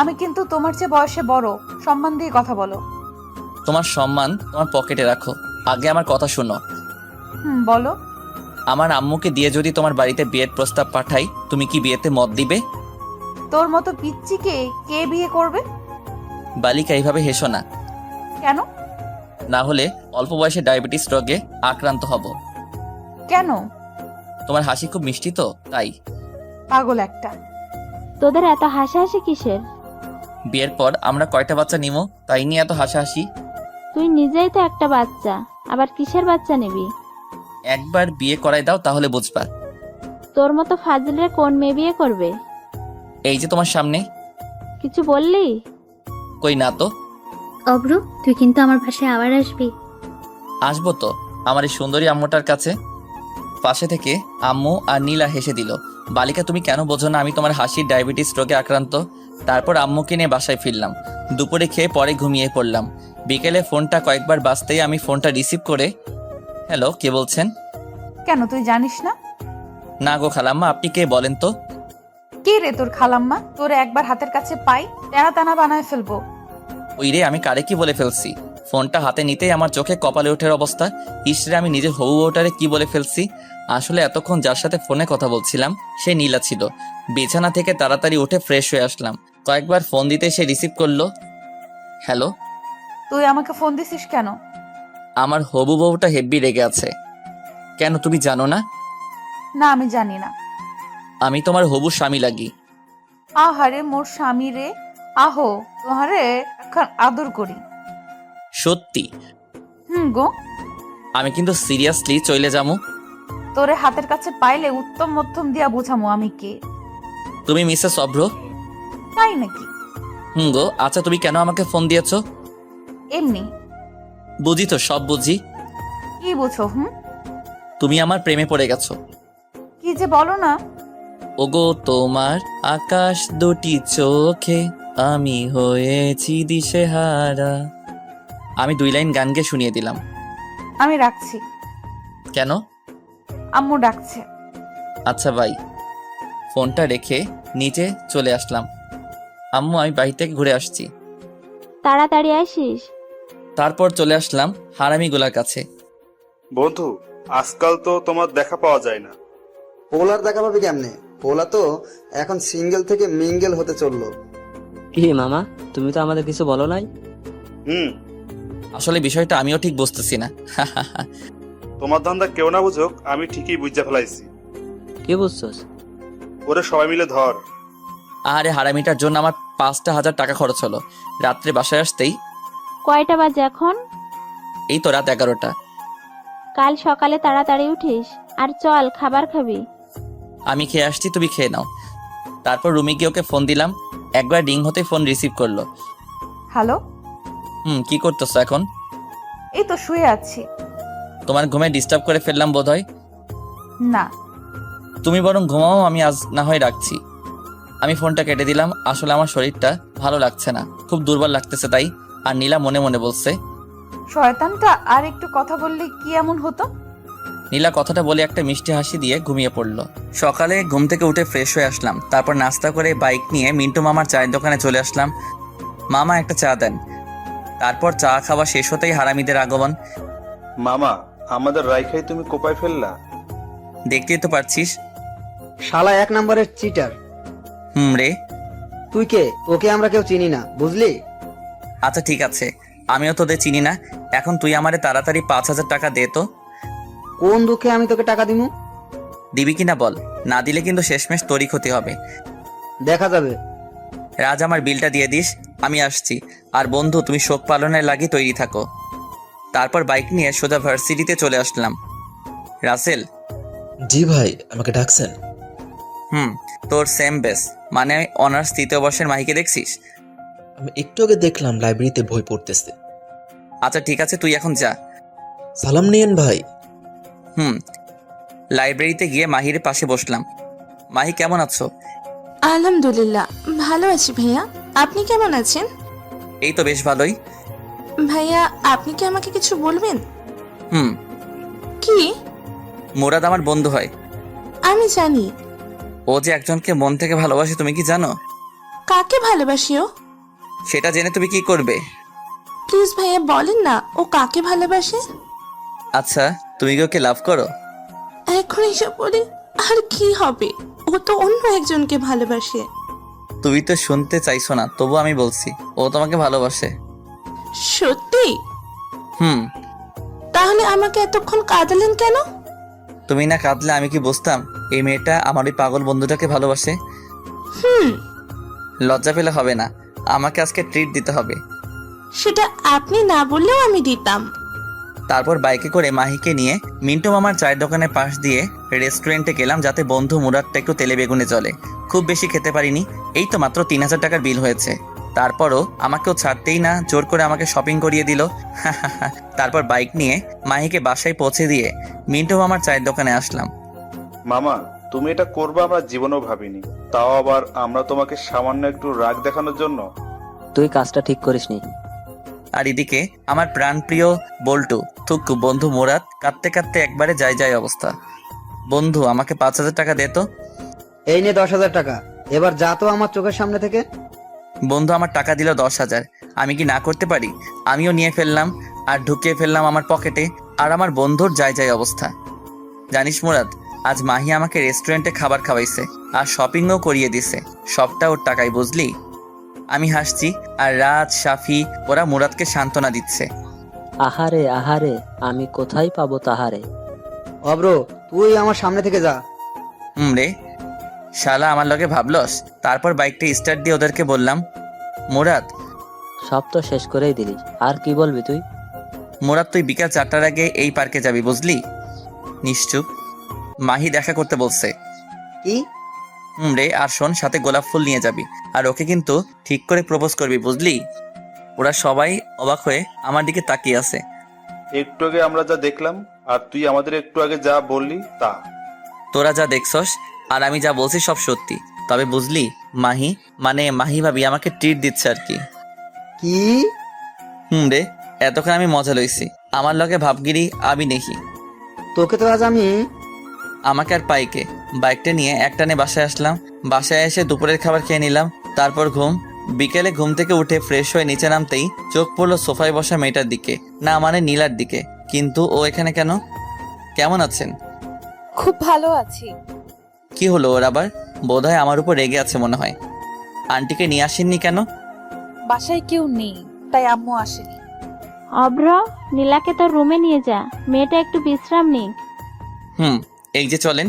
আমি কিন্তু তোমার চেয়ে বয়সে বড়, সম্মান দিয়ে কথা বলো। তোমার সম্মান তোমার পকেটে রাখো, আগে আমার কথা শোনো। বলো। আমার আম্মুকে দিয়ে যদি তোমার বাড়িতে বিয়ের প্রস্তাব পাঠাই, তুমি কি বিয়েতে মত দিবে? তোর মতো পিচ্চিকে কে বিয়ে করবে? বালিকা, এইভাবে হেসো না, কেন? না হলে অল্প বয়সে ডায়াবেটিস রোগে আক্রান্ত হব। কেন? তোমার হাসি খুব মিষ্টি তো, তাই। পাগল একটা। তোদের এত হাসাহাসি কিসের? বিয়ের পর আমরা কয়টা বাচ্চা নিব, তাই নিয়ে এত হাসাহাসি। তুই নিজেই তো একটা বাচ্চা, আবার কিসের বাচ্চা নিবি? একবার বিয়ে করাই দাও, তাহলে বুঝবা। তোর মতো ফাজিলরে কোন মেয়ে বিয়ে করবে? এই যে তোমার সামনে। কিছু বললি? কই না তো। অব্র, তুই কিন্তু আমার বাসায় আবার আসবি। আসবো তো, আমার এই সুন্দরী আম্মুটার কাছে। পাশে থেকে আম্মু আর নীলা হেসে দিল। বালিকা, তুমি কেন বোঝো না আমি তোমার হাসির ডায়াবেটিস রোগে আক্রান্ত? তারপর আম্মুকে নিয়ে বাসায় ফিরলাম। দুপুরে খেয়ে পরে ঘুমিয়ে পড়লাম। বিকেলে ফোনটা কয়েকবার বাজতেই আমি ফোনটা রিসিভ করে, হ্যালো, কে বলছেন? কেন, তুই জানিস না? না গো খালাম্মা, আপনি কে বলেন তো? কে রে তোর খালাম্মা? তোরে একবার হাতের কাছে পাই, টানা টানা বানায় ফেলবো। ওই রে, আমি কারে কি বলে ফেলছি? ফোনটা হাতে নিতেই আমার চোখে কপালে ওঠার অবস্থা। ইসরে, আমি নিজের হবু বউটারে কি বলে ফেলছি। আসলে এতক্ষণ যার সাথে ফোনে কথা বলছিলাম সে নীলা ছিল। বিছানা থেকে তাড়াতাড়ি উঠে ফ্রেশ হয়ে আসলাম। কয়েকবার ফোন দিতে সে রিসিভ করলো। হ্যালো। তুই আমাকে ফোন দিছিস কেন? আমার হবু বউটা হেব্বি রেগে আছে। কেন, তুমি জানো না? না, আমি জানি না। আমি তোমার হবু স্বামী লাগি। আহারে মোর স্বামী রে, আহো তোহারে এখন আদর করি। সত্যি? গো। আমি কিন্তু সিরিয়াসলি চলে যাবো। তোরে হাতের কাছে পাইলে উত্তম মধ্যম দিয়া বুঝামো আমি কে। তুমি মিসেস অভ্র? তাই নাকি? গো, আচ্ছা তুমি কেন আমাকে ফোন দিয়েছো? এমনি। বুঝি তো, সব বুঝি। কি বুঝো? তুমি আমার প্রেমে পড়ে গেছো। কি যে বলো না। ওগো তোমার আকাশ দুটি চোখে আমি হয়েছি দিশেহারা। আমি 2 লাইন গান গেয়ে শুনিয়ে দিলাম। আমি রাখছি। কেন? আম্মু ডাকছে। আচ্ছা বাই। ফোনটা রেখে নিচে চলে আসলাম। আম্মু, আমি বাড়ি থেকে ঘুরে আসছি। তাড়াতাড়ি আসিস। তারপর চলে আসলাম হারামিগুলার কাছে। বন্ধু, আজকাল তো তোমার দেখা পাওয়া যায় না। পোলার দেখা পাবি কেমনে? পোলা তো এখন সিঙ্গেল থেকে মিঙ্গেল হতে চললো। কি মামা, তুমি তো আমাদের কিছু বলো নাই। হুম। আসলে বিষয়টা আমিও ঠিক বুঝতেছি না। তোমার ধান্দা কেউ না বুঝুক, আমি ঠিকই বুঝে ফেলাইছি। কি বুঝছস? ওরে সবাই মিলে ধর। আরে হারামিটার জন্য আমার 5,000 টাকা খরচ হলো। রাত্রে বাসায় আসতেই কয়টা বাজে এখন? এই তো রাত 11টা। কাল সকালে তাড়াতাড়ি উঠিস, আর চল খাবার খাবি। আমি খেয়ে আসছি, তুমি খেয়ে নাও। তারপর রুমে গিয়ে ওকে ফোন দিলাম। একবার রিং হতে ফোন রিসিভ করলো। হ্যালো। কি করতেছো এখন? এই তো শুয়ে আছি। তোমার ঘুমে ডিস্টার্ব করে ফেললাম বোধহয়। না। তুমি বরং ঘুমাও, আমি আজ না হয় রাখছি। আমি ফোনটা কেটে দিলাম। আসলে আমার শরীরটা ভালো লাগছে না, খুব দুর্বল লাগতেছে তাই। আর নীলা মনে মনে বলছে, শয়তানটা আর একটু কথা বললে কি এমন হতো। নীলা কথাটা বলে একটা মিষ্টি হাসি দিয়ে ঘুমিয়ে পড়লো। সকালে ঘুম থেকে উঠে ফ্রেশ হয়ে আসলাম। তারপর নাস্তা করে বাইক নিয়ে মিন্টু মামার চায়ের দোকানে চলে আসলাম। মামা একটা চা দেন। তারপর চা খাওয়া শেষ হতেই হারামিদের আগমন। মামা, আমাদের রাইখাই তুমি কোপায় ফেললা। দেখতেই তো পারছিস। শালা 1 নম্বরের চিটার। রে। তুই কে? তোকে আমরা কেউ চিনি না, বুঝলি? আচ্ছা ঠিক আছে, আমিও তোদের চিনি না। এখন তুই আমারে তাড়াতাড়ি 5,000 টাকা দে তো। কোন দুঃখে আমি তোকে টাকা দিমু? দিবি কিনা বল, না দিলে কিন্তু শেষমেশ তোরই ক্ষতি হবে। দেখা যাবে। রাজ, আমার বিলটা দিয়ে দিস। আমি আসছি। আর বন্ধু, তুমি শোক পালনের লাগি তৈরি থাকো। তারপর বাইক নিয়ে সোজা ভার্সিটিতে চলে আসলাম। রাসেল। জি ভাই, আমাকে ডাকছেন? তোর সেম বেস, মানে অনার্স 3য় বর্ষের মাহিকে দেখছিস? আমি একটু আগে দেখলাম লাইব্রেরিতে বই পড়তেছে। আচ্ছা ঠিক আছে, তুই এখন যা। সালাম নিয়েন ভাই। লাইব্রেরিতে গিয়ে মাহির পাশে বসলাম। মাহি, কেমন আছো? আলহামদুলিল্লাহ ভালো আছি ভাইয়া। আপনি কেমন আছেন? এই তো বেশ ভালোই। ভাইয়া আপনি কি আমাকে কিছু বলবেন? হুম। কি? মুরাদ আমার বন্ধু হয়। আমি জানি। ও যে একজনকে মন থেকে ভালোবাসে, তুমি কি জানো? কাকে ভালোবাসিও? সেটা জেনে তুমি কি করবে? প্লিজ ভাইয়া বলেন না, ও কাকে ভালোবাসে? আচ্ছা, তুমি কি ওকে লাভ করো? এখন এসব বলে আর কি হবে? ও তো অন্য একজনকে ভালোবাসে। তুমি তো শুনতে চাইছো না, তবু আমি বলছি, ও তোমাকে ভালোবাসে। সত্যি? হুম। তাহলে আমাকে এতক্ষণ কাঁদালেন কেন? তুমি না কাঁদলে আমি কি বুঝতাম এই মেয়েটা আমার ওই পাগল বন্ধুটাকে ভালোবাসে? লজ্জা পেলে হবে না, আমাকে আজকে ট্রিট দিতে হবে। সেটা আপনি না বললেও আমি দিতাম। তারপর বাইকে করে মাহিকে নিয়ে মিন্টু মামার চায়ের দোকানের পাশ দিয়ে রেস্টুরেন্টে গেলাম, যাতে বন্ধু মুরাদটা একটু তেলে বেগুনে চলে। খুব বেশি খেতে পারিনি, এই তো মাত্র 3000 টাকার বিল হয়েছে। তারপরও আমাকেও ছাড়তেই না, জোর করে আমাকে শপিং করিয়ে দিল। তারপর বাইক নিয়ে মাহিকে বাসায় পৌঁছে দিয়ে মিন্টু মামার চায়ের দোকানে আসলাম। মামা, তুমি এটা করবে আমরা জীবনেও ভাবিনি, তাও আবার আমরা তোমাকে সামান্য একটু রাগ দেখানোর জন্য। তুই কাজটা ঠিক করিসনি। আর এদিকে আমার প্রাণপ্রিয় বল্টু থুকু বন্ধু মুরাদ কাঁদতে কাঁদতে একবারে যায় অবস্থা। বন্ধু, আমাকে 5000 টাকা দে তো। এই নে 10,000 টাকা, এবার যা তো আমার চোখের সামনে থেকে। বন্ধু আমার টাকা দিল 10,000, আমি কি না করতে পারি? আমিও নিয়ে ফেললাম আর ঢুকিয়ে ফেললাম আমার পকেটে। আর আমার বন্ধুর যায় অবস্থা। জানিস মুরাদ, আজ মাহি আমাকে রেস্টুরেন্টে খাবার খাওয়াইছে আর শপিংও করিয়ে দিছে। সবটা ওর টাকায়, বুঝলি? আমি হাসছি আর রাজ, সাফি ওরা মুরাদকে সান্ত্বনা দিচ্ছে। আহারে আহারে, আমি কোথায় পাবো তাহারে। অব্র, তুই আমার সামনে থেকে যা। রে শালা, আমার লগে ভাবলস? তারপর বাইকটা স্টার্ট দিয়ে ওদেরকে বললাম, মুরাদ সব তো শেষ করেই দিলি, আর কি বলবি তুই? মুরাদ, তুই বিকাল 4টার আগে এই পার্কে যাবি, বুঝলি? নিশ্চুপ। মাহি দেখা করতে বলছে। কি? রে, আর শোন, সাথে গোলাপ ফুল নিয়ে যাবি। আর ওকে কিন্তু ঠিক করে প্রপোজ করবি, বুঝলি? ওরা সবাই অবাক হয়ে আমার দিকে তাকিয়ে আছে। একটু আগে আমরা যা দেখলাম আর তুই আমাদের একটু আগে যা বললি তা। তোরা যা দেখছস আর আমি যা বলছি সব সত্যি। তবে বুঝলি, মাহি মানে মাহি ভাবি আমাকে ট্রিট দিচ্ছে আর কি। কি? রে, এতক্ষণ আমি মজা লইছি, আমার লগে ভাবগিরি আমি নেহি। তোকে তো আজ আমি। আমাকে আর পাইকে বাইকটা নিয়ে একটানে বাসায় আসলাম। বাসায় এসে দুপুরের খাবার খেয়ে নিলাম, তারপর ঘুম। বিকেলে ঘুম থেকে উঠে ফ্রেশ হয়ে নিচে নামতেই চোখ পড়লো সোফায় বসা মেয়েটার দিকে, না মানে নীলার দিকে। কিন্তু ও এখানে কেন? কেমন আছেন? খুব ভালো আছি। কি হলো ওর আবার? বোধহয় আমার উপর রেগে আছে মনে হয়। আন্টিকে নিয়ে আসেননি কেন? বাসায় কেউ নেই, তাই আম্মু আসেনি। অভ্র, নীলাকে তোর রুমে নিয়ে যা, মেয়েটা একটু বিশ্রাম নিক। এই যে চলেন।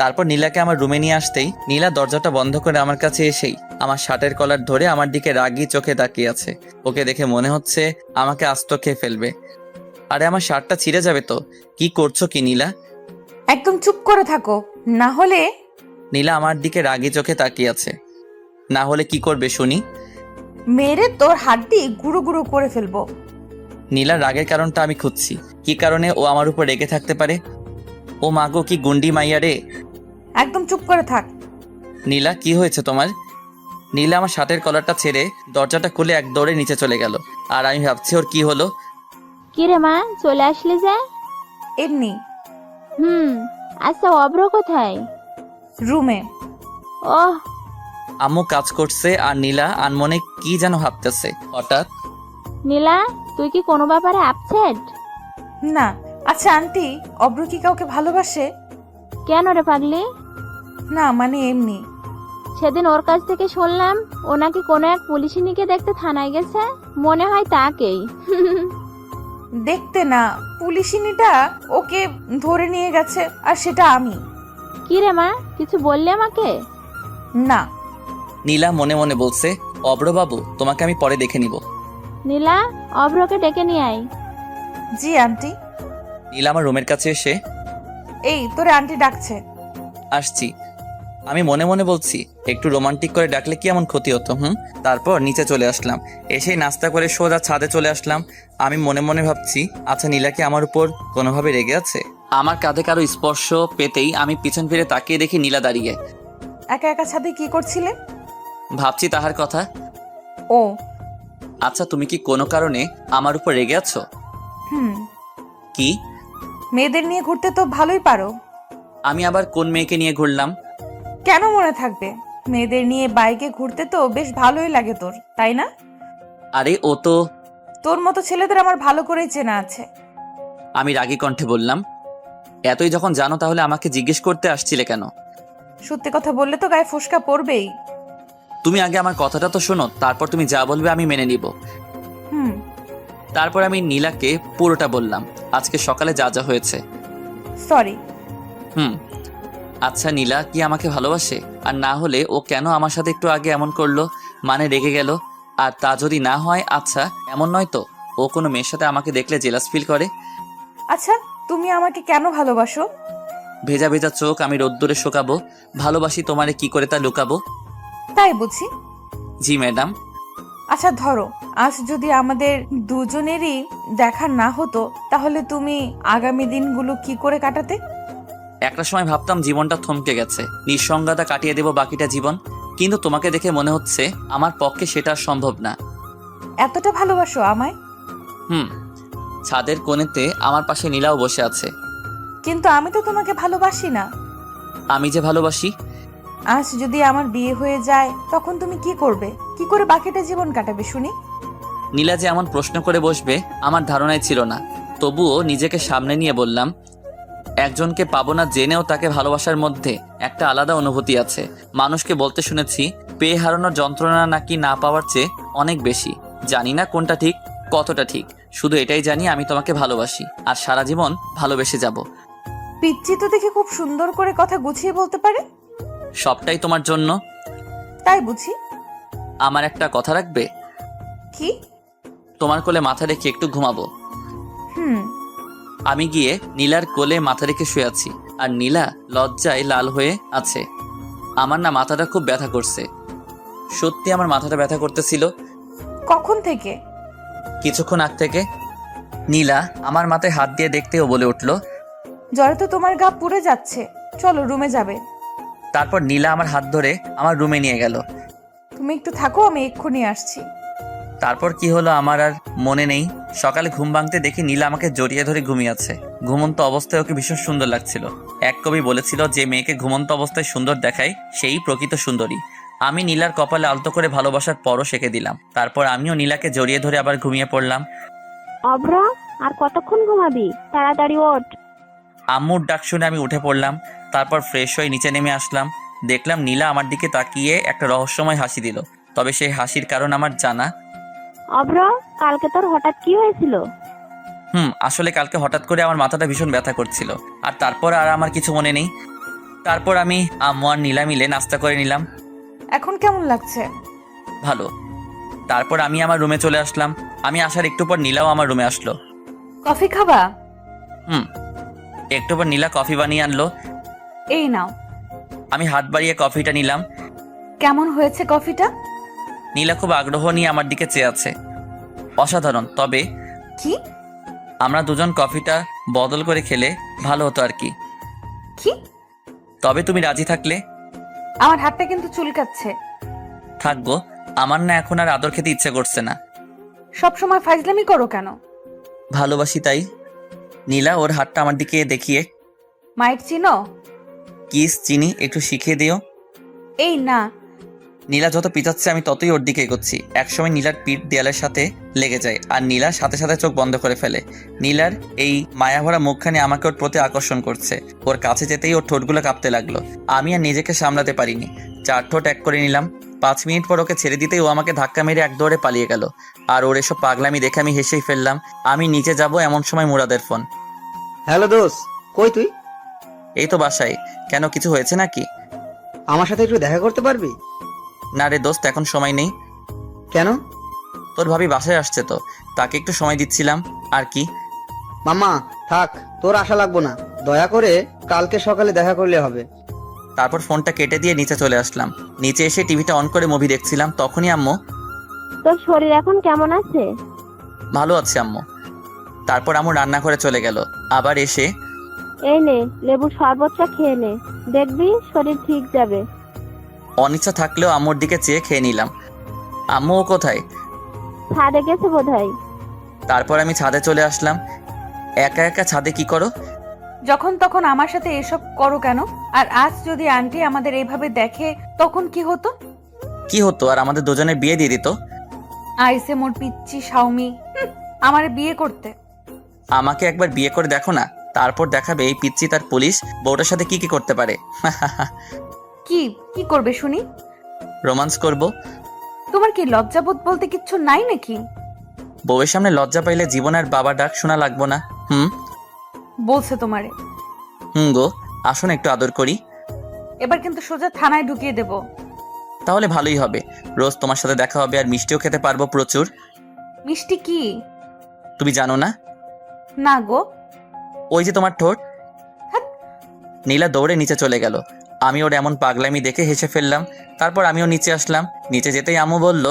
তারপর নীলাকে আমার রুমে নিয়ে আসতেই নীলা দরজাটা বন্ধ করে আমার কাছে এসেই আমার শার্টের কলার ধরে আমার দিকে রাগী চোখে তাকিয়ে আছে। ওকে দেখে মনে হচ্ছে আমাকে আস্ত খেয়ে ফেলবে। আরে আমার শার্টটা ছিঁড়ে যাবে তো। কি করছো কি নীলা? একদম চুপ করে থাকো, না হলে। নীলা আমার দিকে রাগী চোখে তাকিয়ে আছে। না হলে কি করবে শুনি? মেরে তোর হাড্ডি গুঁড়ো গুঁড়ো করে ফেলবো। নীলার রাগের কারণটা আমি খুঁজছি। কি কারণে ও আমার উপর রেগে থাকতে পারে? ও মাগো, কি গুন্ডি মাইয়া রে। একদম চুপ করে থাক। নীলা, কি হয়েছে তোমার? নীলা আমার শার্টের কলারটা ছেড়ে দরজাটা খুলে এক দৌড়ে নিচে চলে গেল। আর আমি ভাবছি ওর কি হলো। কি রে মা, চলে আসলি যে? এমনি। আচ্ছা, অভ্র কোথায়? রুমে। ওহ, আম্মু কাজ করছে আর নীলা আনমনে কি যেন ভাবতেছে। হঠাৎ নীলা, তুই কি কোনো ব্যাপারে আপসেট? না। আচ্ছা আন্টি, অব্র কি কাউকে ভালোবাসে? কেন রে পাগলি? না মানে এমনি। সেদিন ওর কাছ থেকে শুনলাম ও নাকি কোনো এক পুলিশিনীকে দেখতে থানায় গেছে, মনে হয় তাকেই। দেখতে না, পুলিশিনীটা ওকে ধরে নিয়ে গেছে, আর সেটা আমি। কি রে মা, কিছু বললি আমাকে? না। নীলা মনে মনে বলছে, অব্রবাবু, তোমাকে আমি পরে দেখে নিব। নীলা, অভ্রকে ডেকে নিয়ে আয়। জি আন্টি। নীলা আমার রুমের কাছে এসে, এই তোরে আন্টি ডাকছে। আসছি। আমি মনে মনে বলছি, একটু রোমান্টিক করে ডাকলে কি এমন ক্ষতি হতো? তারপর নিচে চলে আসলাম। এসেই নাস্তা করে সোজা ছাদে চলে আসলাম। আমি মনে মনে ভাবছি, আচ্ছা নীলা কি আমার উপর কোনোভাবে রেগে আছে? আমার কাঁধে কারো স্পর্শ পেতেই আমি পিছন ফিরে তাকিয়ে দেখি নীলা দাঁড়িয়ে। একা একা ছাদে কি করছিলে? ভাবছি তাহার কথা। ও। আচ্ছা, তুমি কি কোনো কারণে আমার উপর রেগে আছো? হুম। কি? মেয়েদের নিয়ে ঘুরতে তো ভালোই পারো। আমি আবার কোন মেয়েকে নিয়ে ঘুরলাম? কেন মনে থাকবে? মেয়েদের নিয়ে বাইকে ঘুরতে তো বেশ ভালোই লাগে তোর, তাই না? আরে ও তো। তোর মতো ছেলেদের আমার ভালো করেই চেনা আছে। আমি রাগী কণ্ঠে বললাম, এতই যখন জানো তাহলে আমাকে জিজ্ঞেস করতে আসছিলে কেন? সত্যি কথা বললে তো গায়ে ফোসকা পড়বেই। তুমি আগে আমার কথাটা তো শোনো, তারপর তুমি যা বলবে আমি মেনে নিব। হুম। তারপর আমি নীলাকে পুরোটা বললাম, আজকে সকালে যা যা হয়েছে। সরি। আচ্ছা নীলা কি আমাকে ভালোবাসে? আর না হলে ও কেন আমার সাথে একটু আগে এমন করলো, মানে রেগে গেল? আর তা যদি না হয়, আচ্ছা এমন নয় তো ও কোনো মেয়ের সাথে আমাকে দেখলে জেলাস ফিল করে? আচ্ছা, তুমি আমাকে কেন ভালোবাসো? ভেজা ভেজা চোখ আমি রোদ্দুরে শোকাবো। ভালোবাসি তোমারে কি করে তা লুকাবো? তাই বুঝি? জি ম্যাডাম। আচ্ছা ধরো, আজ যদি আমাদের দুজনেরই দেখা না হতো, তাহলে তুমি আগামী দিনগুলো কি করে কাটাতে? একটা সময় ভাবতাম জীবনটা থমকে গেছে, নিঃসঙ্গতা কাটিয়ে দেব বাকিটা জীবন। কিন্তু তোমাকে দেখে মনে হচ্ছে আমার পক্ষে সেটা আর সম্ভব না। এতটা ভালোবাসো আমায়? ছাদের কোণেতে আমার পাশে নীলাও বসে আছে। কিন্তু আমি তো তোমাকে ভালোবাসি না। আমি যে ভালোবাসি। আজ যদি আমার বিয়ে হয়ে যায়, তখন তুমি কি করবে? কি করে বাকিটা জীবন কাটাবে শুনি? নীলা যে এমন প্রশ্ন করে বসবে আমার ধারণাই ছিল না। তবুও নিজেকে সামনে নিয়ে বললাম, একজনকে পাবো না জেনেও তাকে ভালোবাসার মধ্যে একটা আলাদা অনুভূতি আছে। মানুষকে বলতে শুনেছি, পেয়ে হারানোর যন্ত্রণা নাকি না পাওয়ার চেয়ে অনেক বেশি। জানি না কোনটা ঠিক, কতটা ঠিক, শুধু এটাই জানি আমি তোমাকে ভালোবাসি আর সারা জীবন ভালোবেসে যাব। পিচ্চি তো দেখে খুব সুন্দর করে কথা গুছিয়ে বলতে পারে। সবটাই তোমার জন্য। তাই বুঝি? আমার একটা কথা রাখবে? কি? তোমার কোলে মাথা রেখে একটু ঘুমাবো। হুম। আমি গিয়ে নীলার কোলে মাথা রেখে শুয়ে আছি, আর নীলা লজ্জায় লাল হয়ে আছে। আমার না মাথাটা খুব ব্যথা করছে। সত্যি আমার মাথাটা ব্যথা করতেছিল। কখন থেকে? কিছুক্ষণ আগ থেকে। নীলা আমার মাথায় হাত দিয়ে দেখতেও বলে উঠল, জ্বরে তো তোমার গা পুড়ে যাচ্ছে, চলো রুমে যাবে। তারপর নীলা আমার হাত ধরে আমার রুমে নিয়ে গেল। তুমি একটু থাকো, আমি এক্ষুনি আসছি। তারপর কি হলো আমার আর মনে নেই। সকালে ঘুম ভাঙতে দেখি নীলা আমাকে জড়িয়ে ধরে ঘুমিয়ে আছে। ঘুমন্ত অবস্থায় ওকে ভীষণ সুন্দর লাগছিল। এক কবি বলেছিল, যে মেয়েকে ঘুমন্ত অবস্থায় সুন্দর দেখায় সেই প্রকৃত সুন্দরী। আমি নীলার কপালে আলতো করে ভালোবাসার পরও সেঁকে দিলাম। তারপর আমিও নীলাকে জড়িয়ে ধরে আবার ঘুমিয়ে পড়লাম। অভ্র, আর কতক্ষণ ঘুমাবি? তাড়াতাড়ি ওঠ। আম্মুর ডাক শুনে আমি উঠে পড়লাম। তারপর ফ্রেশ হয়ে নিচে নেমে আসলাম। দেখলাম নীলা আমার দিকে তাকিয়ে একটা রহস্যময় হাসি দিল। তবে সেই হাসির কারণ আমার জানা। অভ্র, কালকে তোর হঠাৎ কি হয়েছিল? আসলে কালকে হঠাৎ করে আমার মাথাটা ভীষণ ব্যথা করছিল, আর তারপর আর আমার কিছু মনে নেই। তারপর আমি আম্মু আর নীলা মিলে নাস্তা করে নিলাম। এখন কেমন লাগছে? ভালো। তারপর আমি আমার রুমে চলে আসলাম। আমি আসার একটু পর নীলাও আমার রুমে আসলো। কফি খাবা? একটু পর নীলা কফি বানিয়ে আনলো। এই নাও। আমি হাত বাড়িয়ে কফিটা নিলাম। কেমন হয়েছে কফিটা? নীলা খুব আগ্রহ নিয়ে আমার দিকে চেয়ে আছে। অসাধারণ। তবে কি? আমরা দুজন কফিটা বদল করে খেলে ভালো হতো আর কি। কি? তবে তুমি রাজি থাকলে। আমার হাতটা কিন্তু চুলকাচ্ছে। থাকবো। আমার না এখন আর আদর খেতে ইচ্ছে করছে না। সব সময় ফাইজলামি করো কেন? ভালোবাসি তাই। নীলা ওর হাতটা আমার দিকে দেখিয়ে, মাইট চিনো? কিস চিনি, একটু শিখিয়ে দিও। এই না। নীলা যত পিছাচ্ছে আমি ততই ওর দিকে এগোচ্ছি। একসময় নীলার পিঠ দেয়ালের সাথে লেগে যায়, আর নীলা সাথে সাথে চোখ বন্ধ করে ফেলে। নীলার এই মায়াভরা মুখখানি আমাকে ওর প্রতি আকর্ষণ করছে। ওর কাছে যেতেই ওর ঠোঁটগুলো কাঁপতে লাগলো। আমি আর নিজেকে সামলাতে পারিনি, 4 ঠোঁট এক করে নিলাম। 5 মিনিট পর ওকে ছেড়ে দিতেই ও আমাকে ধাক্কা মেরে এক দৌড়ে পালিয়ে গেল। আর ওর এসব পাগলামি দেখে আমি হেসেই ফেললাম। আমি নিচে যাব এমন সময় মুরাদের ফোন। হ্যালো দোস্ত, কই তুই? এই তো বাসায়। কেন, কিছু হয়েছে নাকি? আমার সাথে একটু দেখা করতে পারবি? না রে দোস্ত, এখন সময় নেই। কেন? তোর ভাবি বাসায় আসছে তো, তাকে একটু সময় দিচ্ছিলাম আর কি। মামা থাক, তোর আশা লাগবো না, দয়া করে কালকে সকালে দেখা করলে হবে। তারপর ফোনটা কেটে দিয়ে নিচে চলে আসলাম। নিচে এসে টিভিটা অন করে মুভি দেখছিলাম, তখনই আম্মু। তোর শরীর এখন কেমন আছে? ভালো আছে আম্মু। তারপর আম্মু রান্না করে চলে গেল। আবার এসে এই নে লেবুর শরবতটা খেয়ে নে, দেখবি শরীর ঠিক যাবে। অনিচ্ছা থাকলেও আম্মুর দিকে চেয়ে খেয়ে নিলাম। আম্মু ও কোথায়? ছাদে গেছে বোধহয়। তারপর আমি ছাদে চলে আসলাম। একা একা ছাদে কি করো? যখন তখন আমার সাথে এসব করো কেন? আর আজ যদি আন্টি আমাদের এইভাবে দেখে তখন কি হতো? কি হতো, আর আমাদের দুজনের বিয়ে দিয়ে দিত। আইসে মোর পিচ্চি শাওমি, আমারে বিয়ে করতে। আমাকে একবার বিয়ে করে দেখো না, তারপর দেখাবে এই পিচ্চি তার পুলিশ বউটার সাথে কি কি করতে পারে। কি কি করবে শুনি? রোমান্স করব। তোমার কি লজ্জাবোধ বলতে কিচ্ছু নাই নাকি? বউয়ের সামনে লজ্জা পাইলে জীবন আর বাবা ডাক শোনা লাগবো না। বলছে তোমারে। গো, আসুন একটু আদর করি। এবার কিন্তু সোজা থানায় ঢুকিয়ে দেব। তাহলে ভালোই হবে, রোজ তোমার সাথে দেখা হবে আর মিষ্টিও খেতে পারবো প্রচুর। মিষ্টি কি? তুমি জানো না? না গো। ওই যে তোমার ঠোঁট। ধ্যাৎ। নীলা দৌড়ে নিচে চলে গেল। আমি ওর এমন পাগলামি দেখে হেসে ফেললাম। তারপর আমিও নিচে আসলাম। নিচে যেতেই আম্মু বলল,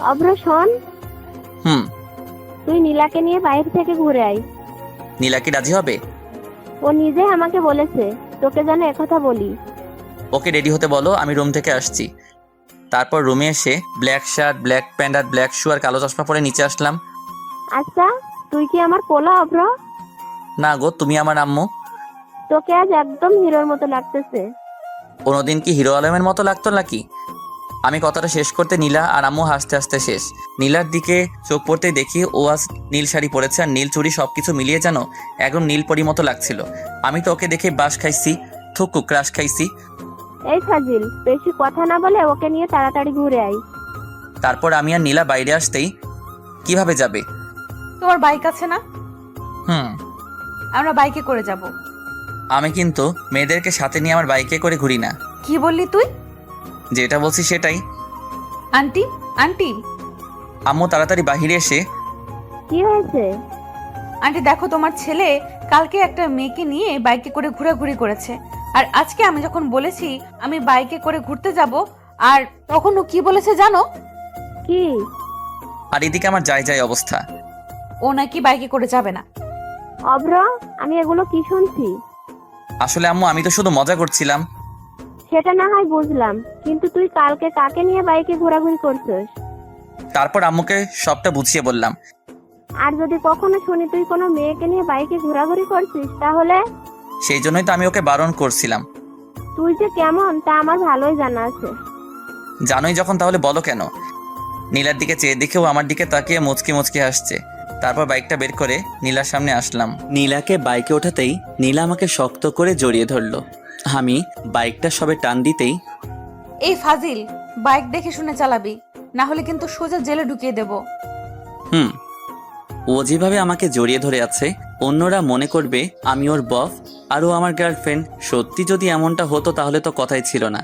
অভ্র শোন, হুম। তুই নীলাকে নিয়ে বাইরে থেকে ঘুরে আয়। নীলা কি রাজি হবে? ও নিজে আমাকে বলেছে তোকে যেন একথা বলি। ওকে রেডি হতে বলো, আমি রুম থেকে আসছি। তারপর রুমে এসে ব্ল্যাক শার্ট, ব্ল্যাক প্যান্ট আর ব্ল্যাক শু আর কালো চশমা পরে নিচে আসলাম। আচ্ছা, তুই কি আমার পোলা অভ্র? না গো, তুমি আমার আম্মু। তোকে আজ একদম হিরোর মতো লাগতেছে। কোনোদিন কি হিরো আলমের মতো লাগতো নাকি? আমি কথাটা শেষ করতে নীলা আর আম্মু হাসতে হাসতে শেষ। নীলার দিকে চোখ পড়তেই দেখি ও আজ নীল শাড়ি পরেছে আর নীল চুড়ি, সবকিছু মিলিয়ে যেন একদম নীল পরি মতো লাগছিল। আমি তো ওকে দেখে বাস খাইছি, থুকু ক্রাশ খাইছি। এই ফাজিল, বেশি কথা না বলে ওকে নিয়ে তাড়াতাড়ি ঘুরে আয়। তারপর আমি আর নীলা বাইরে আসতেই, কিভাবে যাবে? তোমার বাইক আছে না? আমরা বাইকে করে যাব। আমি কিন্তু মেয়েদেরকে সাথে নিয়ে আমার বাইকে করে ঘুরি না। কি বললি তুই? যেটা বলছি সেটাই। আন্টি, আন্টি, আম্মু তাড়াতাড়ি বাহিরে এসে, কি হয়েছে? আন্টি দেখো, তোমার ছেলে কালকে একটা মেয়েকে নিয়ে বাইকে করে ঘোরাঘুরি করেছে। আর আজকে আমি যখন বলেছি আমি বাইকে করে ঘুরতে যাব, আর তখন ও কি বলেছে জানো? কি? আর এদিকে আমার যায় অবস্থা। ও নাকি বাইকে করে যাবে না। অভ্র, আমি এগুলো কি শুনছি? আসলে আম্মু, আমি তো শুধু মজা করছিলাম। সেটা না হয় বুঝলাম, কিন্তু তুই কালকে কাকে নিয়ে বাইকে ঘোরাঘুরি করছিস? তারপর আম্মুকে সবটা বুঝিয়ে বললাম। আর যদি কখনো শুনি তুই কোনো মেয়েকে নিয়ে বাইকে ঘোরাঘুরি করছিস, তাহলে? সেই জন্যই তো আমি ওকে বারণ করছিলাম। তুই যে কেমন তা আমার ভালোই জানা আছে। জানোই যখন, তাহলে বলো কেন? নীলার দিকে চেয়ে দেখেও আমার দিকে তাকিয়ে মুচকি মুচকি হাসছে। তারপর বাইকটা বের করে নীলার সামনে আসলাম। নীলাকে বাইকে ওঠাতেই নীলা আমাকে শক্ত করে জড়িয়ে ধরলো। আমি বাইকটা সবে টান দিতেই, এই ফাজিল, বাইক দেখে শুনে চালাবি, না হলে কিন্তু সোজা জেলে ঢুকিয়ে দেব। ও যেভাবে আমাকে জড়িয়ে ধরে আছে, অন্যরা মনে করবে আমি ওর বফ আর ও আমার গার্লফ্রেন্ড। সত্যি যদি এমনটা হতো তাহলে তো কথাই ছিল না।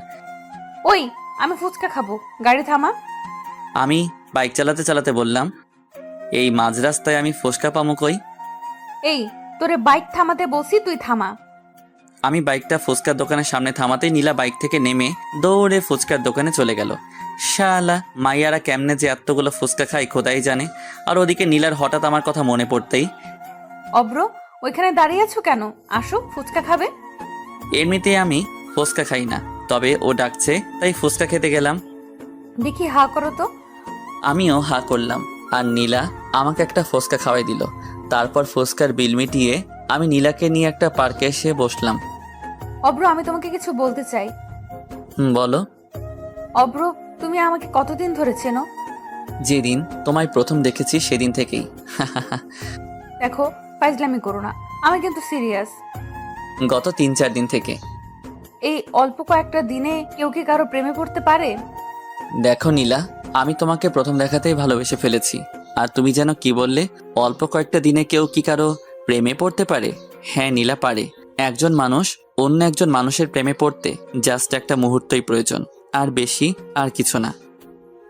ওই, আমি ফুচকা খাবো, গাড়ি থামা। আমি বাইক চালাতে চালাতে বললাম, এই মাঝ রাস্তায় আমি ফুচকা পামো কই? এই, তোরে বাইক থামাতে বলছি, তুই থামা। আমি বাইকটা ফুচকার দোকানের সামনে থামাতেই নীলা বাইক থেকে নেমে দৌড়ে ফুচকার দোকানে চলে গেল। শালা মাইয়ারা কেমনে যে এতগুলো ফুচকা খাই খোদাই জানে। আর ওদিকে নীলার হঠাৎ আমার কথা মনে পড়তেই, অব্র, ওইখানে দাঁড়িয়ে আছো কেন? আসো, ফুচকা খাবে। এমনিতেই আমি ফুচকা খাই না, তবে ও ডাকছে তাই ফুচকা খেতে গেলাম। দেখি হা করো তো। আমিও হা করলাম আর নীলা আমাকে একটা ফুচকা খাওয়াই দিল। তারপর ফুচকার বিল মিটিয়ে আমি নীলাকে নিয়ে একটা পার্কে এসে বসলাম। অব্র, আমি তোমাকে কিছু বলতে চাই। বলো। অব্র, তুমি আমাকে কতদিন ধরে চেনো? যেদিন তোমায় প্রথম দেখেছি সেদিন থেকেই। দেখো, ফাইজলামি করো না, আমি কিন্তু সিরিয়াস। গত 3-4 দিন থেকে। এই অল্প কয়েকটা দিনে কেউ কি কারো প্রেমে পড়তে পারে? দেখো নীলা, আমি তোমাকে প্রথম দেখাতেই ভালোবেসে ফেলেছি। আর তুমি যেন কি বললে, অল্প কয়েকটা দিনে কেউ কি কারো প্রেমে পড়তে পারে? হ্যাঁ নীলা, পারে। একজন মানুষ অন্য একজন মানুষের প্রেমে পড়তে জাস্ট একটা মুহূর্তই প্রয়োজন, আর বেশি আর কিছু না।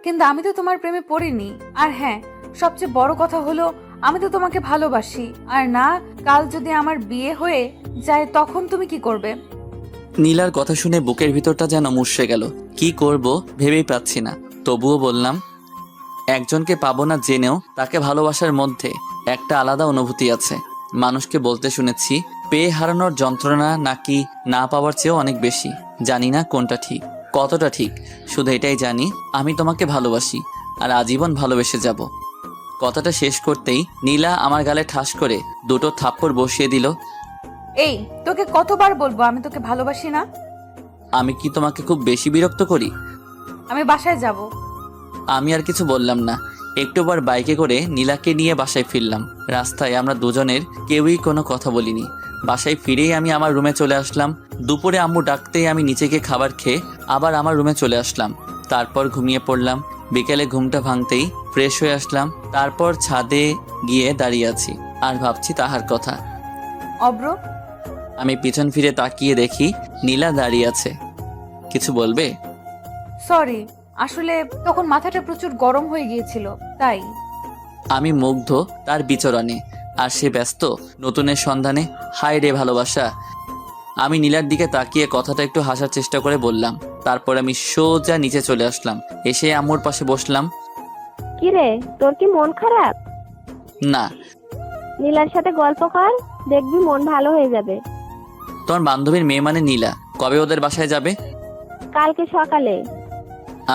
কিন্তু আমি তো তোমার প্রেমে পড়িনি। আর হ্যাঁ, সবচেয়ে বড় কথা হলো আমি তো তোমাকে ভালোবাসি। আর না, কাল যদি আমার বিয়ে হয়ে যায় তখন তুমি কি করবে? নীলার কথা শুনে বুকের ভিতরটা যেন মুষড়ে গেল। কি করব ভেবেই পাচ্ছি না। তবুও বললাম, একজনকে পাবো না জেনেও তাকে ভালোবাসার মধ্যে একটা আলাদা অনুভূতি আছে। মানুষকে বলতে শুনেছি, পেয়ে হারানোর যন্ত্রণা নাকি না পাওয়ার চেয়েও অনেক বেশি। জানি না কোনটা ঠিক, কতটা ঠিক, শুধু এটাই জানি আমি তোমাকে ভালোবাসি আর আজীবন ভালোবেসে যাব। কথাটা শেষ করতেই নীলা আমার গালে ঠাস করে দুটো থাপ্পড় বসিয়ে দিল। এই, তোকে কতবার বলবো আমি তোকে ভালোবাসি না? আমি কি তোমাকে খুব বেশি বিরক্ত করি? আমি বাসায় যাব। আমি আর কিছু বললাম না। একটুবার বাইকে করে নীলাকে নিয়ে বাসায় ফিরলাম। রাস্তায় আমরা দুজনের কেউই কোনো কথা বলিনি। বাসায় ফিরেই আমি আমার রুমে চলে আসলাম। দুপুরে আম্মু ডাকতেই আমি নিচে গিয়ে খাবার খেয়ে আবার আমার রুমে চলে আসলাম। তারপর ঘুমিয়ে পড়লাম। বিকেলে ঘুমটা ভাঙতেই ফ্রেশ হয়ে আসলাম। তারপর ছাদে গিয়ে দাঁড়িয়ে আছি আর ভাবছি তাহার কথা। অব্র, আমি পিছন ফিরে তাকিয়ে দেখি নীলা দাঁড়িয়ে আছে। কিছু বলবে? সরি, আসলে তখন মাথাটা প্রচুর গরম হয়ে গিয়েছিল তাই। আমি মুগ্ধ তার বিচরণে, আর সে ব্যস্ত নতুনের সন্ধানে। হায় রে ভালোবাসা। আমি নীলার দিকে তাকিয়ে কথাটা একটু হাসার চেষ্টা করে বললাম। তারপর আমি সোজা নিচে চলে আসলাম। এসে আম্মুর পাশে বসলাম। কি রে, তোর কি মন খারাপ? না। নীলার সাথে গল্প কর, দেখবি মন ভালো হয়ে যাবে। তোমার বান্ধবীর মেয়ে মানে নীলা, কবে ওদের বাসায় যাবে? কালকে সকালে।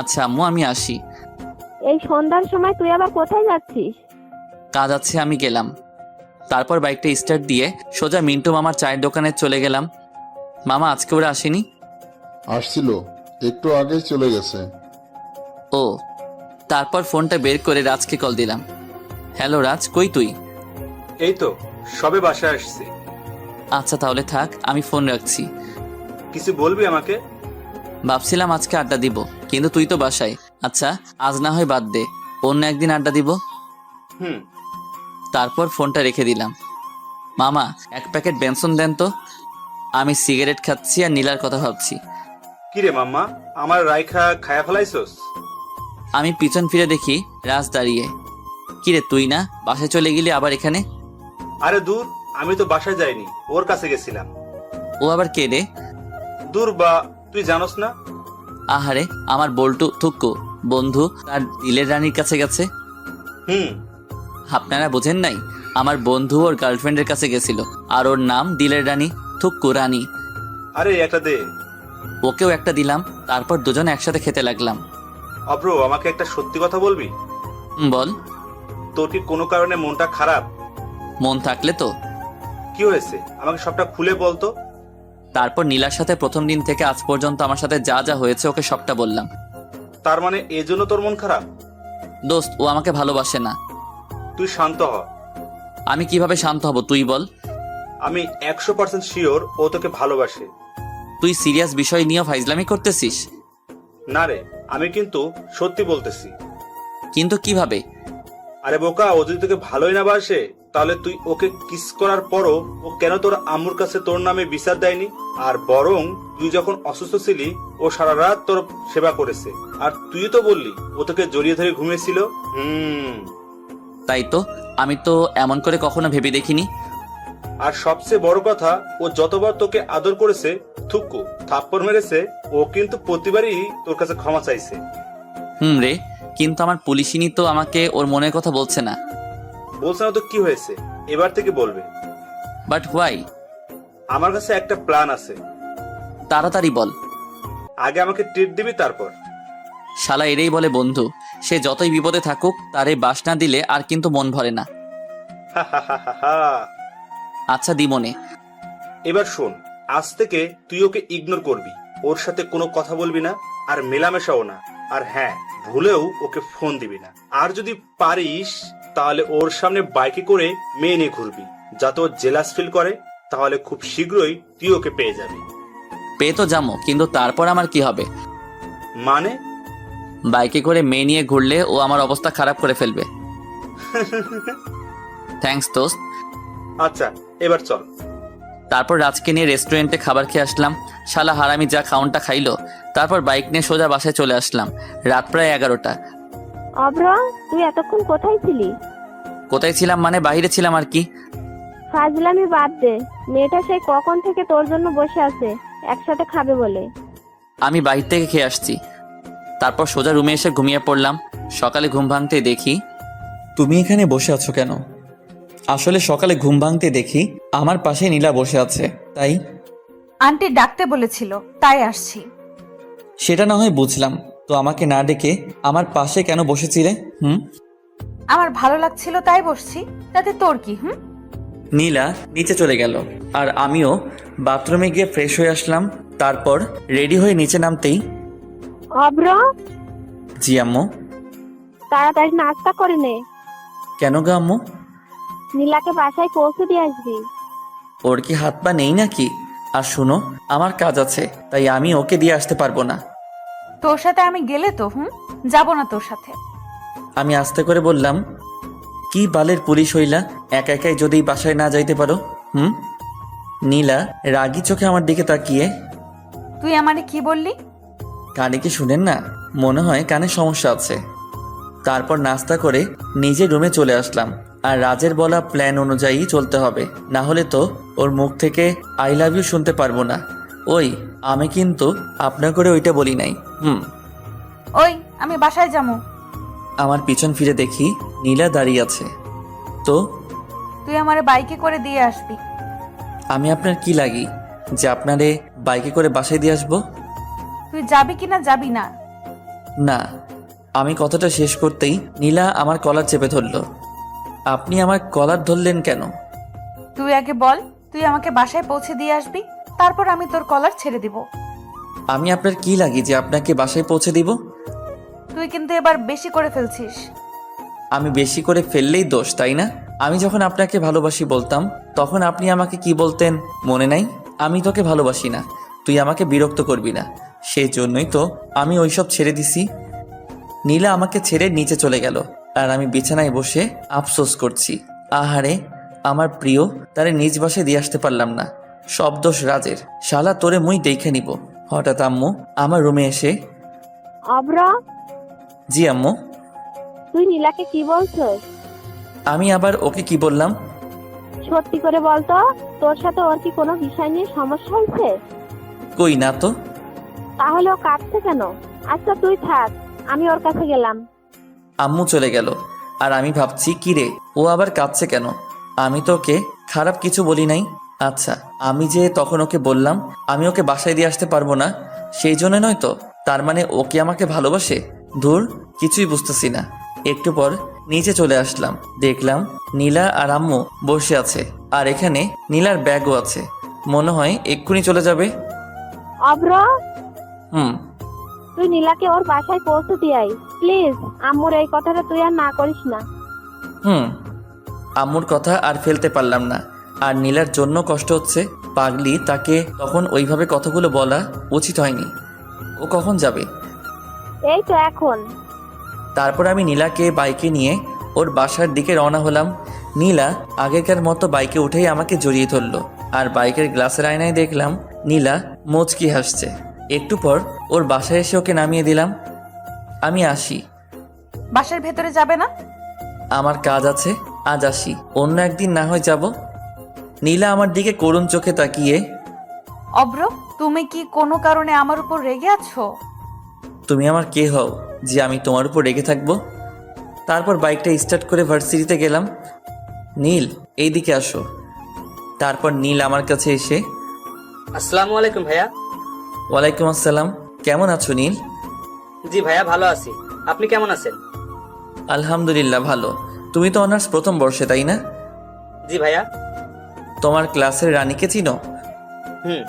আচ্ছা আম্মু, আমি আসি। এই সন্ধ্যার সময় তুই আবার কোথায় যাচ্ছিস? কাজ আছে, আমি গেলাম। তারপর বাইকটা স্টার্ট দিয়ে সোজা মিন্টু মামার চায়ের দোকানে চলে গেলাম। মামা আজকে ওরা আসেনি? আসছিল, একটু আগেই চলে গেছে। ও। তারপর ফোনটা বের করে রাজকে কল দিলাম। হ্যালো রাজ, কই তুই? এই তো সবে বাসায় আসছি। আচ্ছা তাহলে থাক, আমি ফোন রাখছি। কিছু বলবি আমাকে? ভাবছিলাম আজকে আড্ডা দিব, কিন্তু তুই তো বাসায়। আচ্ছা আজ না হয় বাদ দে, অন্য একদিন আড্ডা দিব। হুম। তারপর ফোনটা রেখে দিলাম। মামা, এক প্যাকেট বেনসন দেন তো। আমি সিগারেট খাচ্ছি আর নীলার কথা ভাবছি। কিরে মাম্মা, আমার রাইখা খায়া ফেলাইছস? আমি পিছন ফিরে দেখি রাজ দাঁড়িয়ে। কিরে তুই না বাসায় চলে গেলি আবার এখানে? আরে দূর, আমি তো বাসায় যাইনি, ওর কাছে গেছিলাম। ও আবার কে রে? দূর বা, তুই জানোস না? আহারে, আমার বল্টু থুক্কু বন্ধু তার দিলের রানীর কাছে গেছে। হুম। আপনারা বোঝেন নাই? আমার বন্ধু ওর গার্লফ্রেন্ডের কাছে গেছিল, আর ওর নাম দিলের রানী, থুক্কু রানী। আরে একটা দে। ওকেও একটা দিলাম। তারপর দুজনে একসাথে খেতে লাগলাম। অব্র, আমাকে একটা সত্যি কথা বলবি? বল। তোর কি কোনো কারণে মনটা খারাপ? মন থাকলে তো। কি হয়েছে আমাকে সবটা খুলে বলতো। তারপর নীলার সাথে প্রথম দিন থেকে আজ পর্যন্ত আমার সাথে যা যা হয়েছে ওকে সবটা বললাম। তার মানে এজন্য তোর মন খারাপ? দোস্ত, ও আমাকে ভালোবাসে না। তুই শান্ত হ। আমি কিভাবে শান্ত হব তুই বল? আমি 100% শিওর ও তোকে ভালোবাসে। তুই সিরিয়াস বিষয় নিয়ে ফাইজলামি করতেছিস? না রে, আমি কিন্তু সত্যি বলতেছি। কিন্তু কিভাবে? আরে বোকা, ও যদি তোকে ভালোই না বাসে তাহলে তুই ওকে কিস করার পরও ও কেন তোর আম্মুর কাছে তোর নামে বিচার দেয়নি? আর বরং তুই যখন অসুস্থ ছিলি ও সারা রাত তোর সেবা করেছে, আর তুই তো বললি ও তোকে জড়িয়ে ধরে ঘুমিয়েছিল। তাই তো, আমি তো এমন করে কখনো ভেবে দেখিনি। আর সবচেয়ে বড় কথা, ও যতবার তোকে আদর করেছে, থুক্কু থাপ্পড় মেরেছে, ও কিন্তু প্রতিবারই তোর কাছে ক্ষমা চাইছে। রে, কিন্তু আমার পুলিশিনি তো আমাকে ওর মনের কথা বলছে না। বলছে না তো কি হয়েছে, এবার থেকে বলবে। But why? আমার কাছে একটা প্ল্যান আছে। তাড়াতাড়ি বল। আগে আমাকে ট্রিট দিবি, তারপর। শালা এরেই বলে বন্ধু। সে যতই বিপদে থাকুক তারে বাস না দিলে আর কিন্তু মন ভরে না। আচ্ছা দিমনে। এবার শোন, আজ থেকে তুই ওকে ইগনোর করবি, ওর সাথে কোনো কথা বলবি না, আর মেলামেশাও না। আর হ্যাঁ, ভুলেও ওকে ফোন দিবি না। আর যদি পারিস তাহলে ওর সামনে বাইকে করে মেয়ে নিয়ে ঘুরবি, যাতে ও জেলাস ফিল করে। তাহলে খুব শীঘ্রই তুই ওকে পেয়ে যাবি। পেয়ে তো যাবো, কিন্তু তারপর আমার কি হবে? মানে? বাইকে করে মেয়ে নিয়ে ঘুরলে ও আমার অবস্থা খারাপ করে ফেলবে। থ্যাঙ্কস দোস্ত। আচ্ছা এবার চল। তারপর রাজকে নিয়ে রেস্টুরেন্টে খাবার খেয়ে আসলাম। শালা হারামি যা খাউনটা খাইলো। তারপর বাইক নিয়ে সোজা বাসায় চলে আসলাম। রাত প্রায় 11টা। অব্র, তুই এতক্ষণ কোথায় ছিলি? কোথায় ছিলাম মানে বাইরে ছিলাম আর কি। ফাজলামি বাদ দে, মেয়েটা সেই কখন থেকে তোর জন্য বসে আছে একসাথে খাবে বলে। আমি বাইরে থেকে খেয়ে আসছি, তারপর সোজা রুমে এসে ঘুমিয়ে পড়লাম। সকালে ঘুম ভাঙতে দেখি তুমি এখানে বসে আছো কেন? আসলে সকালে ঘুম ভাঙতে দেখি আমার পাশে নীলা বসে আছে, তাই। আন্টি ডাকতে বলেছিল, তাই আসছি। সেটা না হয় বুঝলাম, তো আমাকে না ডেকে আমার পাশে কেন বসেছিলে? আমার ভালো লাগছিল তাই বসছি, তাতে তোর কি? নীলা নিচে চলে গেল আর আমিও বাথরুমে গিয়ে ফ্রেশ হয়ে আসলাম। তারপর রেডি হয়ে নিচে নামতেই অব্র, জি আম্মু। তাড়াতাড়ি নাস্তা করে নে। কেন গো আম্মু? নীলাকে বাসায় পৌঁছে দিয়ে আসবি। ওর কি হাত পা নেই নাকি? আর শুনো, আমার কাজ আছে, তাই আমি ওকে দিয়ে আসতে পারবো না। তোর সাথে আমি গেলে তো যাব না তোর সাথে। আমি আস্তে করে বললাম, কি বালের পুলিশ হইলা, একা একাই যদি বাসায় না যাইতে পারো? নীলা রাগী চোখে আমার দিকে তাকিয়ে, তুই আমারে কি বললি? কানে কি শুনেন না? মনে হয় কানে সমস্যা আছে। তারপর নাস্তা করে নিজে রুমে চলে আসলাম। আর রাজের বলা প্ল্যান অনুযায়ী চলতে হবে, না হলে তো ওর মুখ থেকে আই লাভ ইউ শুনতে পারবো না। ওই আমি কিন্তু আপনার করে ওইটা বলি নাই। ওই আমি বাসায় যাবো। আমার পিছন ফিরে দেখি নীলা দাঁড়িয়ে আছে। তো তুই আমারে বাইকে করে দিয়ে আসবি। আমি আপনার কি লাগি যে আপনারে বাইকে করে বাসায় দিয়ে আসবো? তুই যাবি কিনা যাবি না? না। আমি কথাটা শেষ করতেই নীলা আমার কলার চেপে ধরলো। আপনি আমার কলার ধরলেন কেন? তুই আগে বল, তুই আমাকে বাসায় পৌঁছে দিয়ে আসবি, তারপর আমি তোর কলার ছেড়ে দিব। আমি আপনার কি লাগি যে আপনাকে বাসায় পৌঁছে দিব? তুই কিন্তু এবার বেশি করে ফেলছিস। আমি বেশি করে ফেললেই দোষ, তাই না? আমি যখন আপনাকে ভালোবাসি বলতাম তখন আপনি আমাকে কি বলতেন মনে নাই? আমি তোকে ভালোবাসি না, তুই আমাকে বিরক্ত করবি না, সেই জন্যই তো আমি ওইসব ছেড়ে দিছি। নীলা আমাকে ছেড়ে নিচে চলে গেল আর আমি বিছানায় বসে আফসোস করছি। আহারে, আমার প্রিয় তারে নিজ বাসায় দিয়ে আসতে পারলাম না। সব দোষ রাজের, শালা তোরে মুই দেখে নিব। হঠাৎ আম্মু আমার রুমে এসে, অব্র, জি আম্মু। তুই নীলাকে কি বলছিস? আমি আবার ওকে কি বললাম? সত্যি করে বলতো, তোর সাথে ওর কি কোনো বিষয় নিয়ে সমস্যা হয়েছে? কই না তো। তাহলে ও কাঁদছে কেন? আচ্ছা তুই থাক, আমি ওর কাছে গেলাম। আম্মু চলে গেল আর আমি ভাবছি কি রে, ও আবার কাঁদছে কেন? আমি তো ওকে খারাপ কিছু বলি নাই। আচ্ছা, আমি যে তখন ওকে বললাম আমি ওকে বাসায় দিয়ে আসতে পারবো না, সেই জন্য নয় তো? তার মানে ওকে আমাকে ভালোবাসে? ধুর, কিছুই বুঝতেছি না। একটু পর নিচে চলে আসলাম, দেখলাম নীলা আর আম্মু বসে আছে আর এখানে নীলার ব্যাগও আছে। মনে হয় এক্ষুনি চলে যাবে। অব্র, হুম। তুই নীলাকে ওর বাসায় পৌঁছে দিয়ে আয় প্লিজ। আম্মুর এই কথাটা তুই আর না করিস না। আম্মুর কথা আর ফেলতে পারলাম না। আর নীলার জন্য কষ্ট হচ্ছে। পাগলি, তাকে তখন ওইভাবে কথাগুলো বলা উচিত হয়নি। ও কখন যাবে? এই তো এখন। তারপর আমি নীলাকে বাইকে নিয়ে ওর বাসার দিকে রওনা হলাম। নীলা আগেকার মতো বাইকে উঠেই আমাকে জড়িয়ে ধরলো আর বাইকের গ্লাসের আয়নায় দেখলাম নীলা মুচকি হাসছে। একটু পর ওর বাসায় এসে ওকে নামিয়ে দিলাম। আমি আসি। বাসার ভেতরে যাবে না? আমার কাজ আছে, আজ আসি, অন্য একদিন না হয় যাব। নীলা আমার দিকে করুণ চোখে তাকিয়ে, অব্র, তুমি কি কোনো কারণে আমার উপর রেগে আছো? তুমি আমার কে হও যে আমি তোমার উপর রেগে থাকবো? তারপর বাইকটা স্টার্ট করে ভার্সিটিতে গেলাম। নীল, এইদিকে আসো। তারপর নীল আমার কাছে এসে, আসসালামু আলাইকুম ভাইয়া। ওয়ালাইকুম আসসালাম। কেমন আছো নীল? জি ভাইয়া, ভালো আছি। আপনি কেমন আছেন? আলহামদুলিল্লাহ ভালো। তুমি তো অনার্স প্রথম বর্ষে, তাই না? জি ভাইয়া। তোমার ক্লাসের রানীকে চিনো? হুম।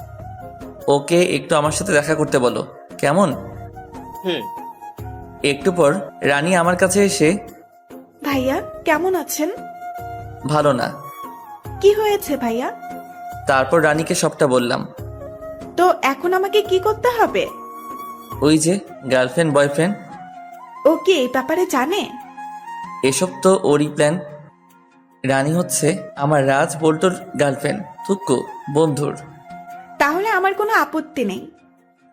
ওকে একটু আমার সাথে দেখা করতে বলো, কেমন? হুম। একটু পর রানী আমার কাছে এসে, ভাইয়া কেমন আছেন? ভালো না। কি হয়েছে ভাইয়া? তারপর রানীকে সবটা বললাম। তো এখন আমাকে কি করতে হবে? ওই যে গার্লফ্রেন্ড বয়ফ্রেন্ড, ও কি এই ব্যাপারে জানে? এসব তো ওরই প্ল্যান। রানী হচ্ছে আমার রাজ বল্টুর গার্লফ্রেন্ড, থুক্কু বন্ধুর। তাহলে আমার কোনো আপত্তি নেই।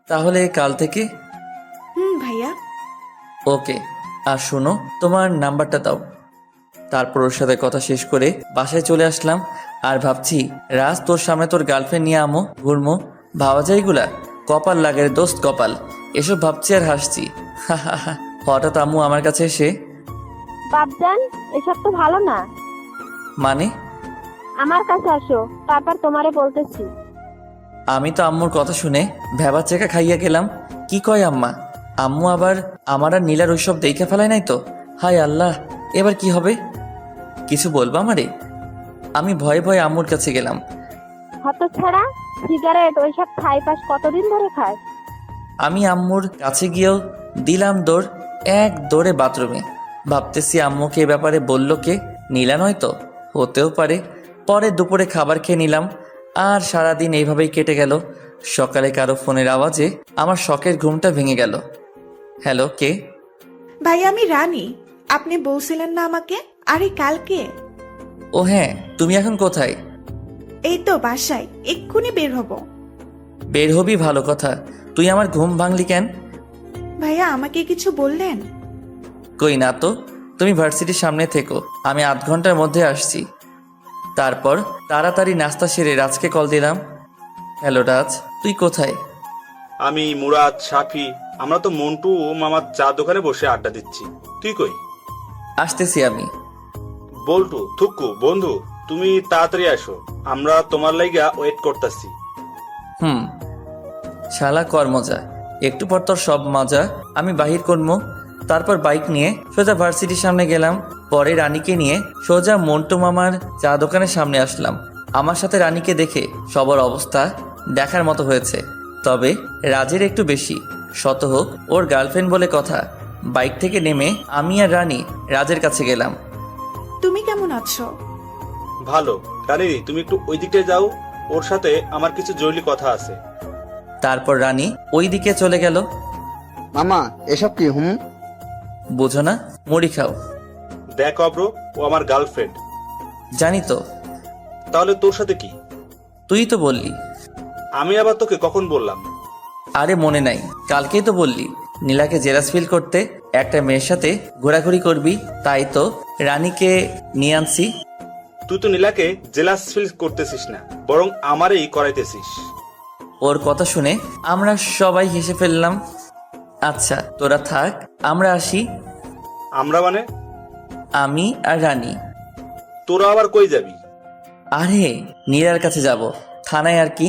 তাহলে কাল থেকে? ভাইয়া। ওকে, আর শোনো, তোমার নাম্বারটা দাও। তারপর ওর সাথে কথা শেষ করে বাসায় চলে আসলাম। আর ভাবছি, রাজ তোর সামনে তোর গার্লফ্রেন্ড নিয়ে আমো ঘুরমো, ভাবা যায় এগুলা? কপাল লাগে রে দোস্ত, কপাল। এসব ভাবছি আর হাসছি। হঠাৎ আম্মু আমার কাছে এসে, বাপজান, এসব তো ভালো না। মানে? আমার কাছে আসো, তারপর তোমারে বলতেছি। আমি তো আম্মুর কথা শুনে ভেবা চেকা খাইয়া গেলাম। কি কয় আম্মা? আম্মু আবার আমার আর নীলার ওইসব দেখে ফেলায় নাই তো? হায় আল্লাহ, এবার কি হবে? কিছু বলবা আমারে? আমি ভয়ে ভয়ে আম্মুর কাছে গেলাম। হতছাড়া, সিগারেট ওইসব খাই পাস কতদিন ধরে খাস? আমি আম্মুর কাছে গিয়েও দিলাম দৌড়, এক দৌড়ে বাথরুমে। ভাবতেছি আম্মুকে এ ব্যাপারে বলল কে? নীলা নয় তো? হতেও পারে। পরে দুপুরে খাবার খেয়ে নিলাম। আর সারাদিন এইভাবেই কেটে গেল। সকালে কারো ফোনের আওয়াজে আমার শখের ঘুমটা ভেঙে গেল। হ্যালো, কে? ভাই, আমি রানী। আপনি বলছিলেন না আমাকে? আরে কালকে। ও হ্যাঁ, তুমি এখন কোথায়? এই তো বাসায়, এক্ষুনি বের হব। বের হবি, ভালো কথা। তুই আমার ঘুম ভাঙলি কেন? ভাইয়া, আমাকে কিছু বললেন? কই না তো। তুমি ভার্সিটির সামনে থেকো, আমি আধ ঘন্টার মধ্যে আসছি। তারপর তাড়াতাড়ি নাস্তা সেরে রাজকে কল দিলাম। হ্যালো রাজ, তুই কোথায়? আমি, মুরাদ, সাফি, আমরা তো মন্টু ও মামার চা দোকানে বসে আড্ডা দিচ্ছি। তুই কই? আসতেছি আমি। বল্টু, থুক্কু, বন্ধু, তুমি তাড়াতাড়ি আসো, আমরা তোমার লাইগা ওয়েট করতেছি। শালা কর মজা, একটু পর তোর সব মজা আমি বাহির করবো। তারপর বাইক নিয়ে সোজা ভার্সিটির সামনে গেলাম। পরে রানীকে নিয়ে সোজা মন্টু মামার চা দোকানের সামনে আসলাম। আমার সাথে রানীকে দেখে সবার অবস্থা দেখার মতো হয়েছে, তবে রাজের একটু বেশি। শত হোক, ওর গার্লফ্রেন্ড বলে কথা। বাইক থেকে নেমে আমি আর রানী রাজের কাছে গেলাম। তুমি কেমন আছো? ভালো। রানী, তুমি একটু ওই দিকটায় যাও, ওর সাথে আমার কিছু জরুরি কথা আছে। তারপর রানী ওই দিকে চলে গেল। মামা, এসব কি? বোঝো না? মুড়ি খাও। দেখ অব্র, ও আমার গার্লফ্রেন্ড। জানি তো। তাহলে তোর সাথে কি? তুই তো বললি। আমি আবার তোকে কখন বললাম? আরে মনে নাই, কালকেই তো বললি নীলাকে জেলাস ফিল করতে একটা মেয়ের সাথে ঘোরাঘুরি করবি, তাই তো রানীকে নিয়ে আনছি। তুই তো নীলাকে জেলাস ফিল করতেছিস না, বরং আমারই করাইতেছিস। ওর কথা শুনে আমরা সবাই হেসে ফেললাম। আচ্ছা তোরা থাক, আমরা আসি। আমরা মানে? আমি আর রানী। তোরা আবার কই যাবি? আরে নীলার কাছে যাব, থানায় আর কি।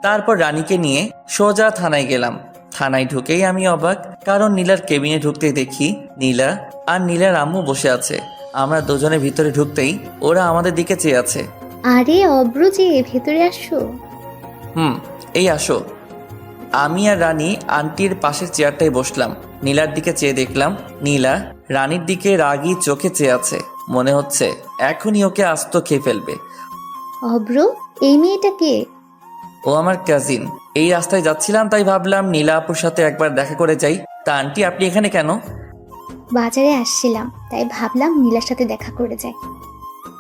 তারপর রানীকে নিয়ে সোজা থানায় গেলাম। থানায় ঢুকেই আমি অবাক, কারণ নীলার কেবিনে ঢুকতে দেখি নীলা আর নীলার আম্মু বসে আছে। আমরা দুজনে ভিতরে ঢুকতেই ওরা আমাদের দিকে চেয়ে আছে। আরে অব্র যে, ভেতরে আসো। এই আসো। আমি আর রানী আন্টির পাশের চেয়ারটায় বসলাম। নীলার দিকে চেয়ে দেখলাম নীলা রানীর দিকে রাগী চোখে চেয়ে আছে। মনে হচ্ছে এখনই ওকে আস্ত খেয়ে ফেলবে। অব্র, এই মেয়েটা কে? ও আমার কাজিন। এই রাস্তায় যাচ্ছিলাম, তাই ভাবলাম নীলা আপুর সাথে একবার দেখা করে যাই। তা আন্টি, আপনি এখানে কেন? বাজারে আসছিলাম, তাই ভাবলাম নীলার সাথে দেখা করে যাই।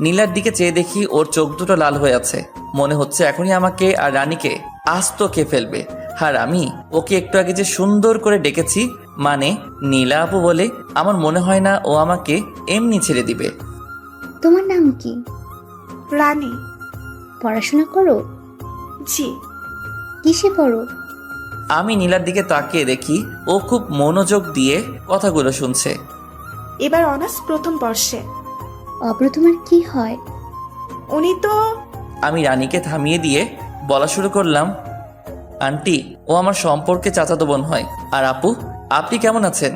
নীলার দিকে চেয়ে দেখি ওর চোখ দুটো লাল হয়ে আছে। মনে হচ্ছে এখনই আমাকে আর রানীকে আস্ত খেয়ে ফেলবে। আর আমি ওকে একটু আগে যে সুন্দর করে ডেকেছি, মানে নীলা আপু বলে, আমার মনে হয় না ও আমাকে এমনি ছেড়ে দিবে। তোমার নাম কি? রানী। পড়াশোনা করো? জি। কিসে পড়ো? আমি নীলার দিকে তাকিয়ে দেখি ও খুব মনোযোগ দিয়ে কথাগুলো শুনছে। এবার অনার্স প্রথম বর্ষে। অব্র, তোমার কি হয়? উনি তো। আমি রানীকে থামিয়ে দিয়ে বলা শুরু করলাম, আন্টি, ও আমার সম্পর্কে চাচাতো বোন হয়। আর আপু, আপনি কেমন আছেন?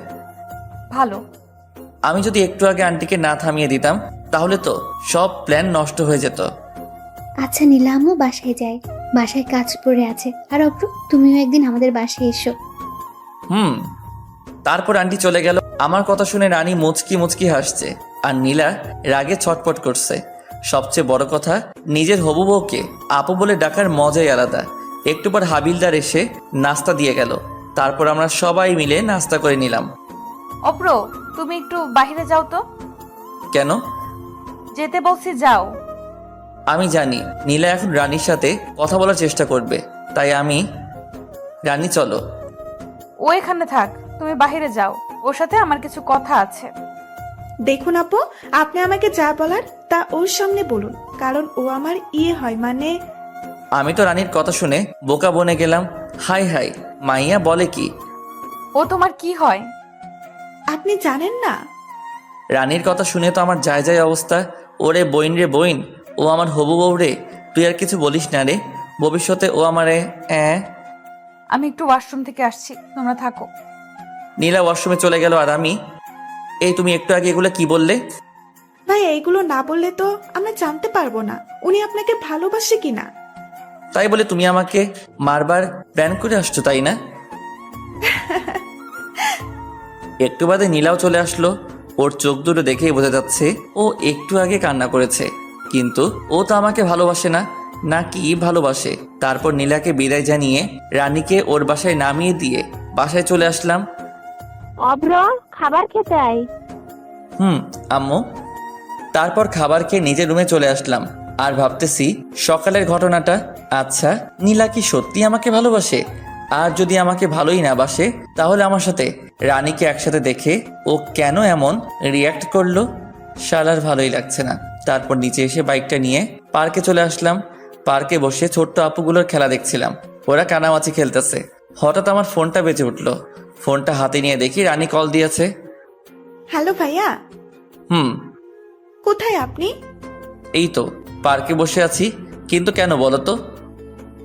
ভালো। আমি যদি একটু আগে আন্টিকে না থামিয়ে দিতাম, তাহলে তো সব প্ল্যান নষ্ট হয়ে যেত। আচ্ছা নীলা আম্মু, বাসায় যাই, বাসায় কাজ পড়ে আছে। আর অব্র, তুমিও একদিন আমাদের বাসায় এসো। তারপর আন্টি চলে গেল। আমার কথা শুনে রানী মুচকি মুচকি হাসছে, আর নীলা রাগে ছটপট করছে। সবচেয়ে বড় কথা, নিজের হবু বউকে আপু বলে ডাকার মজাই আলাদা। একটু পর হাবিলদার এসে নাস্তা দিয়ে গেল। তারপর আমরা সবাই মিলে নাস্তা করে নিলাম। অপ্র, তুমি একটু বাইরে যাও তো। কেন? যেতে বলছি, যাও। আমি জানি নীলা এখন রানীর সাথে কথা বলার চেষ্টা করবে, তাই আমি, রানী চলো। ও এখানে থাক, তুমি বাইরে যাও। ও ওর সাথে আমার কিছু কথা আছে। দেখুন আপু, আপনি আমাকে যা বলার তা ওর সামনে বলুন, কারণ ও আমার হয়, মানে আমি তো রানীর কথা শুনে বোকা বনে গেলাম। হাই হাই, মাইয়া বলে কি? ও তোমার কি হয়? আপনি জানেন না? রানীর কথা শুনে তো আমার যায় যায় অবস্থা। ওরে বইন রে বইন, ও আমার হবু বউ রে। তুই আর কিছু বলিস না রে, ভবিষ্যতে ও আমারে আমি একটু ওয়াশরুম থেকে আসছি, তোমরা থাকো। নীলা ওয়াশরুমে চলে গেল আর আমি, এই তুমি একটু আগে এগুলো কি বললে? ভাই এইগুলো না বললে তো আমরা জানতে পারবো না উনি আপনাকে ভালোবাসে কিনা। তাই বলে তুমি আমাকে মারবার প্ল্যান করে আসছো, তাই না? একটু বাদে নীলাও চলে আসলো। ওর চোখ দুটো দেখেই বোঝা যাচ্ছে ও একটু আগে কান্না করেছে, কিন্তু ও তো আমাকে ভালোবাসে না, নাকি ভালোবাসে? তারপর নীলাকে বিদায় জানিয়ে রানীকে ওর বাসায় নামিয়ে দিয়ে বাসায় চলে আসলাম। অব্র, খাবার খেতে আই। আম্মু। তারপর খাবার খেয়ে নিজের রুমে চলে আসলাম আর ভাবতেছি সকালের ঘটনাটা। আচ্ছা, নীলা কি সত্যি আমাকে ভালোবাসে? আর যদি আমাকে ভালোই না বাসে, তাহলে আমার সাথে রানীকে একসাথে দেখে ও কেন এমন রিয়াক্ট করলো? শালার ভালোই লাগছে না। তারপর নিচে এসে বাইকটা নিয়ে পার্কে চলে আসলাম। পার্কে বসে ছোট্ট আপুগুলোর খেলা দেখছিলাম, ওরা কানামাছি খেলতেছে। হঠাৎ আমার ফোনটা বেজে উঠলো। ফোনটা হাতে নিয়ে দেখি রানী কল দিয়েছে। হ্যালো ভাইয়া। কোথায় আপনি? এই তো পার্কে বসে আছি, কিন্তু কেন বলো তো?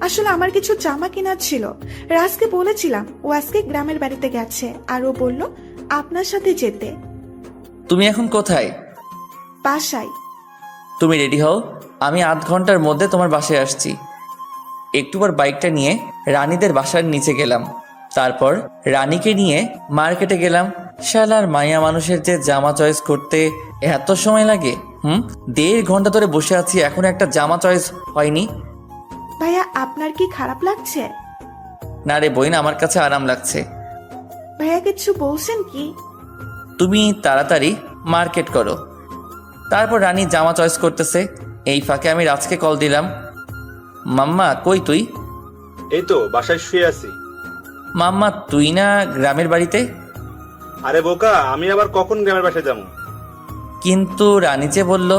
আসলে আমার কিছু জামা কেনার ছিল, রাজকে বলেছিলাম, ও আজকে গ্রামের বাড়িতে গেছে আর ও বলল আপনার সাথে যেতে। তুমি এখন কোথায়? বাসায়। তুমি রেডি হও, আমি আধ ঘন্টার মধ্যে তোমার বাসায় আসছি। একটু পর বাইকটা নিয়ে রানীদের বাসার নিচে গেলাম। তারপর রানীকে নিয়ে মার্কেটে গেলাম। শালার মাইয়া মানুষের যে জামা চয়েস করতে এত সময় লাগে। 1.5 ঘন্টা ধরে বসে আছি, এখন একটা জামা চয়েস হয়নি। ভাইয়া আপনার কি খারাপ লাগছে? না রে বইন, আমার কাছে আরাম লাগছে। ভাইয়া কিছু বলছেন কি? তুমি তাড়াতাড়ি মার্কেট করো। তারপর রানী জামা চয়েস করতেছে, এই ফাঁকে আমি রাজকে কল দিলাম। মাম্মা কই তুই? এই তো বাসায় শুয়ে আছি। মাম্মা তুই না গ্রামের বাড়িতে? আরে বোকা, আমি আবার কখন গ্রামের বাসায় যাবো? কিন্তু রানী যে বলল।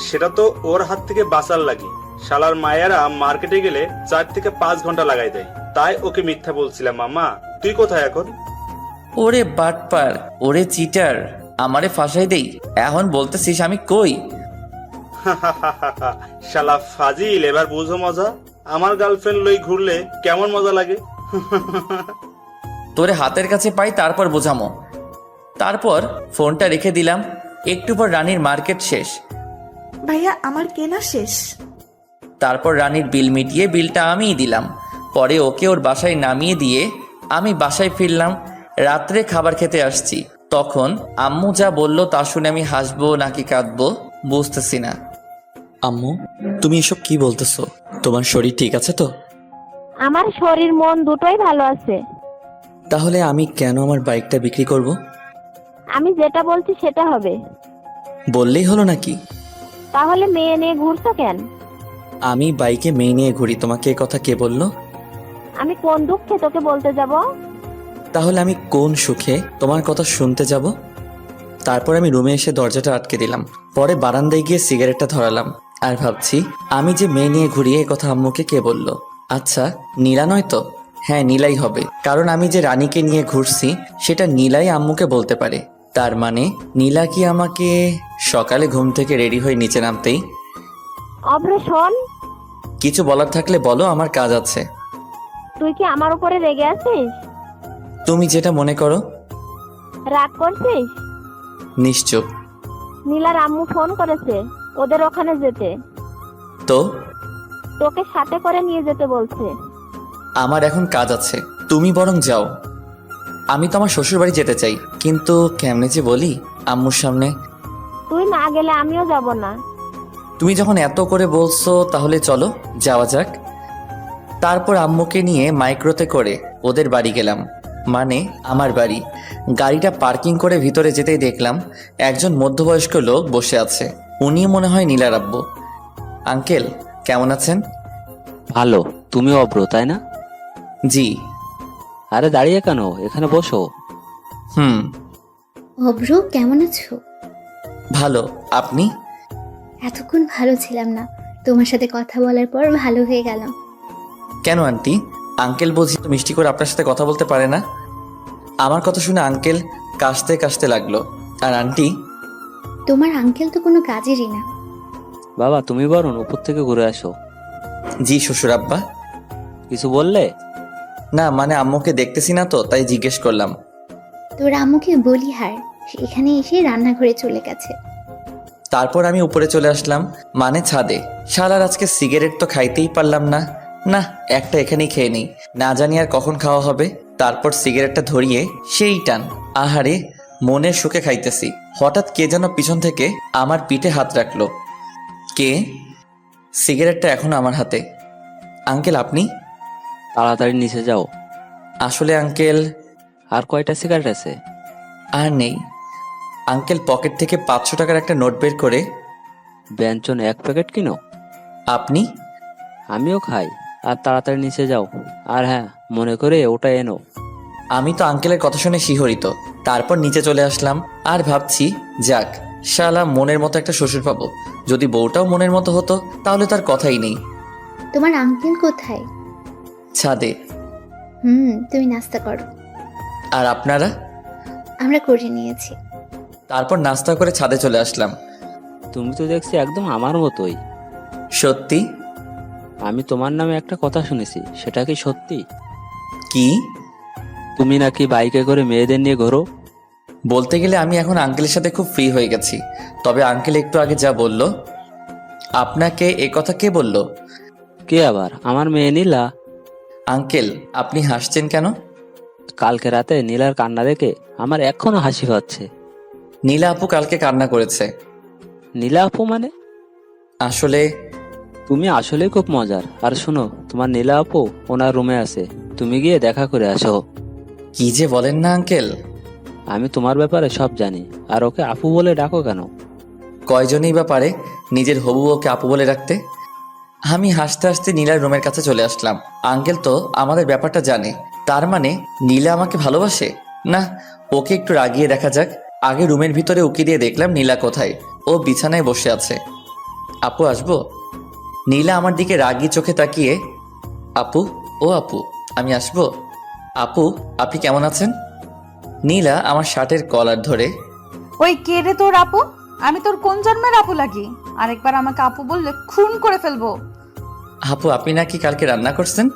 সেটা তো ওর হাত থেকে বাঁচার লাগে। শালার মায়েরা মার্কেটে গেলে 4 থেকে 5 ঘন্টা লাগাই দেয়, তাই ওকে মিথ্যা বলছিলাম। মামা তুই কোথায় এখন? ওরে বাটপার, ওরে চিটার, আমারে ফাঁসাই দেই। এখন বলতেছিস আমি কই? শালা ফাজিল, এবার বুঝো মজা। আমার গার্লফ্রেন্ড লই ঘুরলে কেমন মজা লাগে। তোরে হাতের কাছে পাই, তারপর বোঝামো। তারপর ফোনটা রেখে দিলাম। একটু পর রানীর মার্কেট শেষ। ভাইয়া আমার কেনা শেষ। তারপর রানীর বিল মিটিয়ে বিলটা আমিই দিলাম। পরে ওকে ওর বাসায় নামিয়ে দিয়ে আমি বাসায় ফিরলাম। রাত্রে খাবার খেতে আসছি, তখন আম্মু যা বলল তা শুনে আমি হাসবো নাকি কাঁদবো বুঝতেছি না। আম্মু, তুমি এসব কি বলতেছো? তোমার শরীর ঠিক আছে তো? আমার শরীর মন দুটোই ভালো আছে। তাহলে আমি কেন আমার বাইকটা বিক্রি করব? আমি যেটা বলছি সেটা হবে। বললেই হলো নাকি? তাহলে মেয়ে নিয়ে ঘুরছো কেন? আমি বাইকে মেয়ে নিয়ে ঘুরি, তোমাকে এ কথা কে বললো? আমি কোন দুঃখে তোকে বলতে যাব? তাহলে আমি কোন সুখে তোমার কথা শুনতে যাব? তারপর আমি রুমে এসে দরজাটা আটকে দিলাম। পরে বারান্দায় গিয়ে সিগারেটটা ধরালাম আর ভাবছি আমি যে মেয়ে নিয়ে ঘুরি এ কথা আম্মুকে কে বলল? আচ্ছা, নীলা নয় তো? হ্যাঁ, নীলাই হবে, কারণ আমি যে রানীকে নিয়ে ঘুরছি সেটা নীলাই আম্মুকে বলতে পারে। তার মানে নীলা কি আমাকে সকালে ঘুম থেকে রেডি হয়ে নিচে নামতেই অব্র শোন, কিছু বলার থাকলে বলো, আমার কাজ আছে। তুই কি আমার উপরে রেগে আছিস? তুমি যেটা মনে করো। রাগ করছিস? নিশ্চুপ। নীলার আম্মু ফোন করেছে ওদের ওখানে যেতে, তো তোকে সাথে করে নিয়ে যেতে বলছে। আমার এখন কাজ আছে, তুমি বরং যাও। আমি তো আমার শ্বশুর বাড়ি যেতে চাই, কিন্তু কেমনে যে বলি আম্মুর সামনে। তুই না গেলে আমিও যাব না। তুমি যখন এত করে বলছো তাহলে চলো যাওয়া যাক। তারপর আম্মুকে নিয়ে মাইক্রোতে করে ওদের বাড়ি গেলাম, মানে আমার বাড়ি। গাড়িটা পার্কিং করে ভিতরে যেতেই দেখলাম একজন মধ্যবয়স্ক লোক বসে আছে। উনি মনে হয় নীলার আব্বু। আঙ্কেল কেমন আছেন? ভালো। তুমি অব্র, তাই না? জি। আরে দাঁড়িয়ে কেন, এখানে বসো। অব্র, কেমন আছো? ভালো, আপনি? এতক্ষণ ভালো ছিলাম না, তোমার সাথে কথা বলার পর ভালো হয়ে গেলাম। কেন আন্টি? আঙ্কেল বুঝি তো মিষ্টি করে আপনার সাথে কথা বলতে পারে না? আমার কথা শুনে আঙ্কেল কাশতে কাশতে লাগলো। আর আন্টি? তোমার আঙ্কেল তো কোনো কাজেরই না। বাবা তুমি বরং উপর থেকে ঘুরে আসো। জি শ্বশুর আব্বা। কিছু বললে? না মানে আম্মুকে দেখতেছি না তো তাই জিজ্ঞেস করলাম। তোর আম্মুকে বলি হার, এখানে এসে রান্নাঘরে চলে গেছে। তারপর আমি উপরে চলে আসলাম, মানে ছাদে। শালার আজকে সিগারেট তো খাইতেই পারলাম না। না, একটা এখানেই খেয়ে নিই, না জানি আর কখন খাওয়া হবে। তারপর সিগারেটটা ধরিয়ে সেই টান। আহারে, মনের সুখে খাইতেছি। হঠাৎ কে যেন পিছন থেকে আমার পিঠে হাত রাখলো। কে? সিগারেটটা এখনো আমার হাতে। আঙ্কেল আপনি? তাড়াতাড়ি নিচে যাও। আসলে আঙ্কেল, আর কয়টা সিগারেট আছে? আর নেই। আঙ্কেল পকেট থেকে 500 টাকার একটা নোট বের করে, ব্যঞ্জন 1 প্যাকেট কিনো। আপনি? আমিও খাই। আর তাড়াতাড়ি নিচে যাও। আর হ্যাঁ, মনে করে ওটা এনো। আমি তো আঙ্কেলের কথা শুনে শিহরিত। তারপর নিচে চলে আসলাম আর ভাবছি, যাক শালা মনের মতো একটা শ্বশুর পাবো। যদি বউটাও মনের মতো হতো তাহলে তার কথাই নেই। তোমার আঙ্কেল কোথায়? ছাদে। তুমি নাস্তা করো। আর আপনারা? আমরা করে নিয়েছি। তারপর নাস্তা করে ছাদে চলে আসলাম। তুমি তো দেখছি একদম আমার মতোই। সত্যি? আমি তোমার নামে একটা কথা শুনেছি, সেটা কি সত্যি? কি? তুমি নাকি বাইকে করে মেয়েদের নিয়ে ঘোরো। বলতে গেলে আমি এখন আঙ্কেলের সাথে খুব ফ্রি হয়ে গেছি। তবে আঙ্কেল একটু আগে যা বলল, আপনাকে এ কথা কে বলল? কে আবার? আমার মেয়ে নীলা। আঙ্কেল আপনি হাসছেন কেন? কালকে রাতে নীলার কান্না দেখে আমার এখনো হাসি পাচ্ছে। নীলা আপু কালকে কান্না করেছে। নীলা আপু মানে? আসলে তুমি আসলেই খুব মজার। আর শোনো, তোমার নীলা আপু ওনার রুমে আছে, তুমি গিয়ে দেখা করে আসো। কি যে বলেন না আঙ্কেল। আমি তোমার ব্যাপারে সব জানি। আর ওকে আপু বলে ডাকো কেন? কয়জনই বা পারে নিজের হবু ওকে আপু বলে রাখতে। আমি হাসতে হাসতে নীলার রুমের কাছে চলে আসলাম। আঙ্কেল তো আমাদের ব্যাপারটা জানে, তার মানে নীলা আমাকে ভালোবাসে না। ওকে একটু রাগিয়ে দেখা যাক। আগে রুমের ভিতরে উকি দিয়ে দেখলাম নীলা কোথায়। ও বিছানায় বসে আছে। আপু আসবো? নীলা আমার দিকে রাগি চোখে তাকিয়ে, আপু, ও আপু আমি আসবো? আপু আপনি কেমন আছেন? নীলা আমার শার্টের কলার ধরে, ওই কে রে তোর আপু? আমি তোর কোন জন্মের আপু লাগি? আরেকবার আমাকে আপু বললে খুন করে ফেলবো। আপু আপনি নাকি কালকে রান্না করছেন?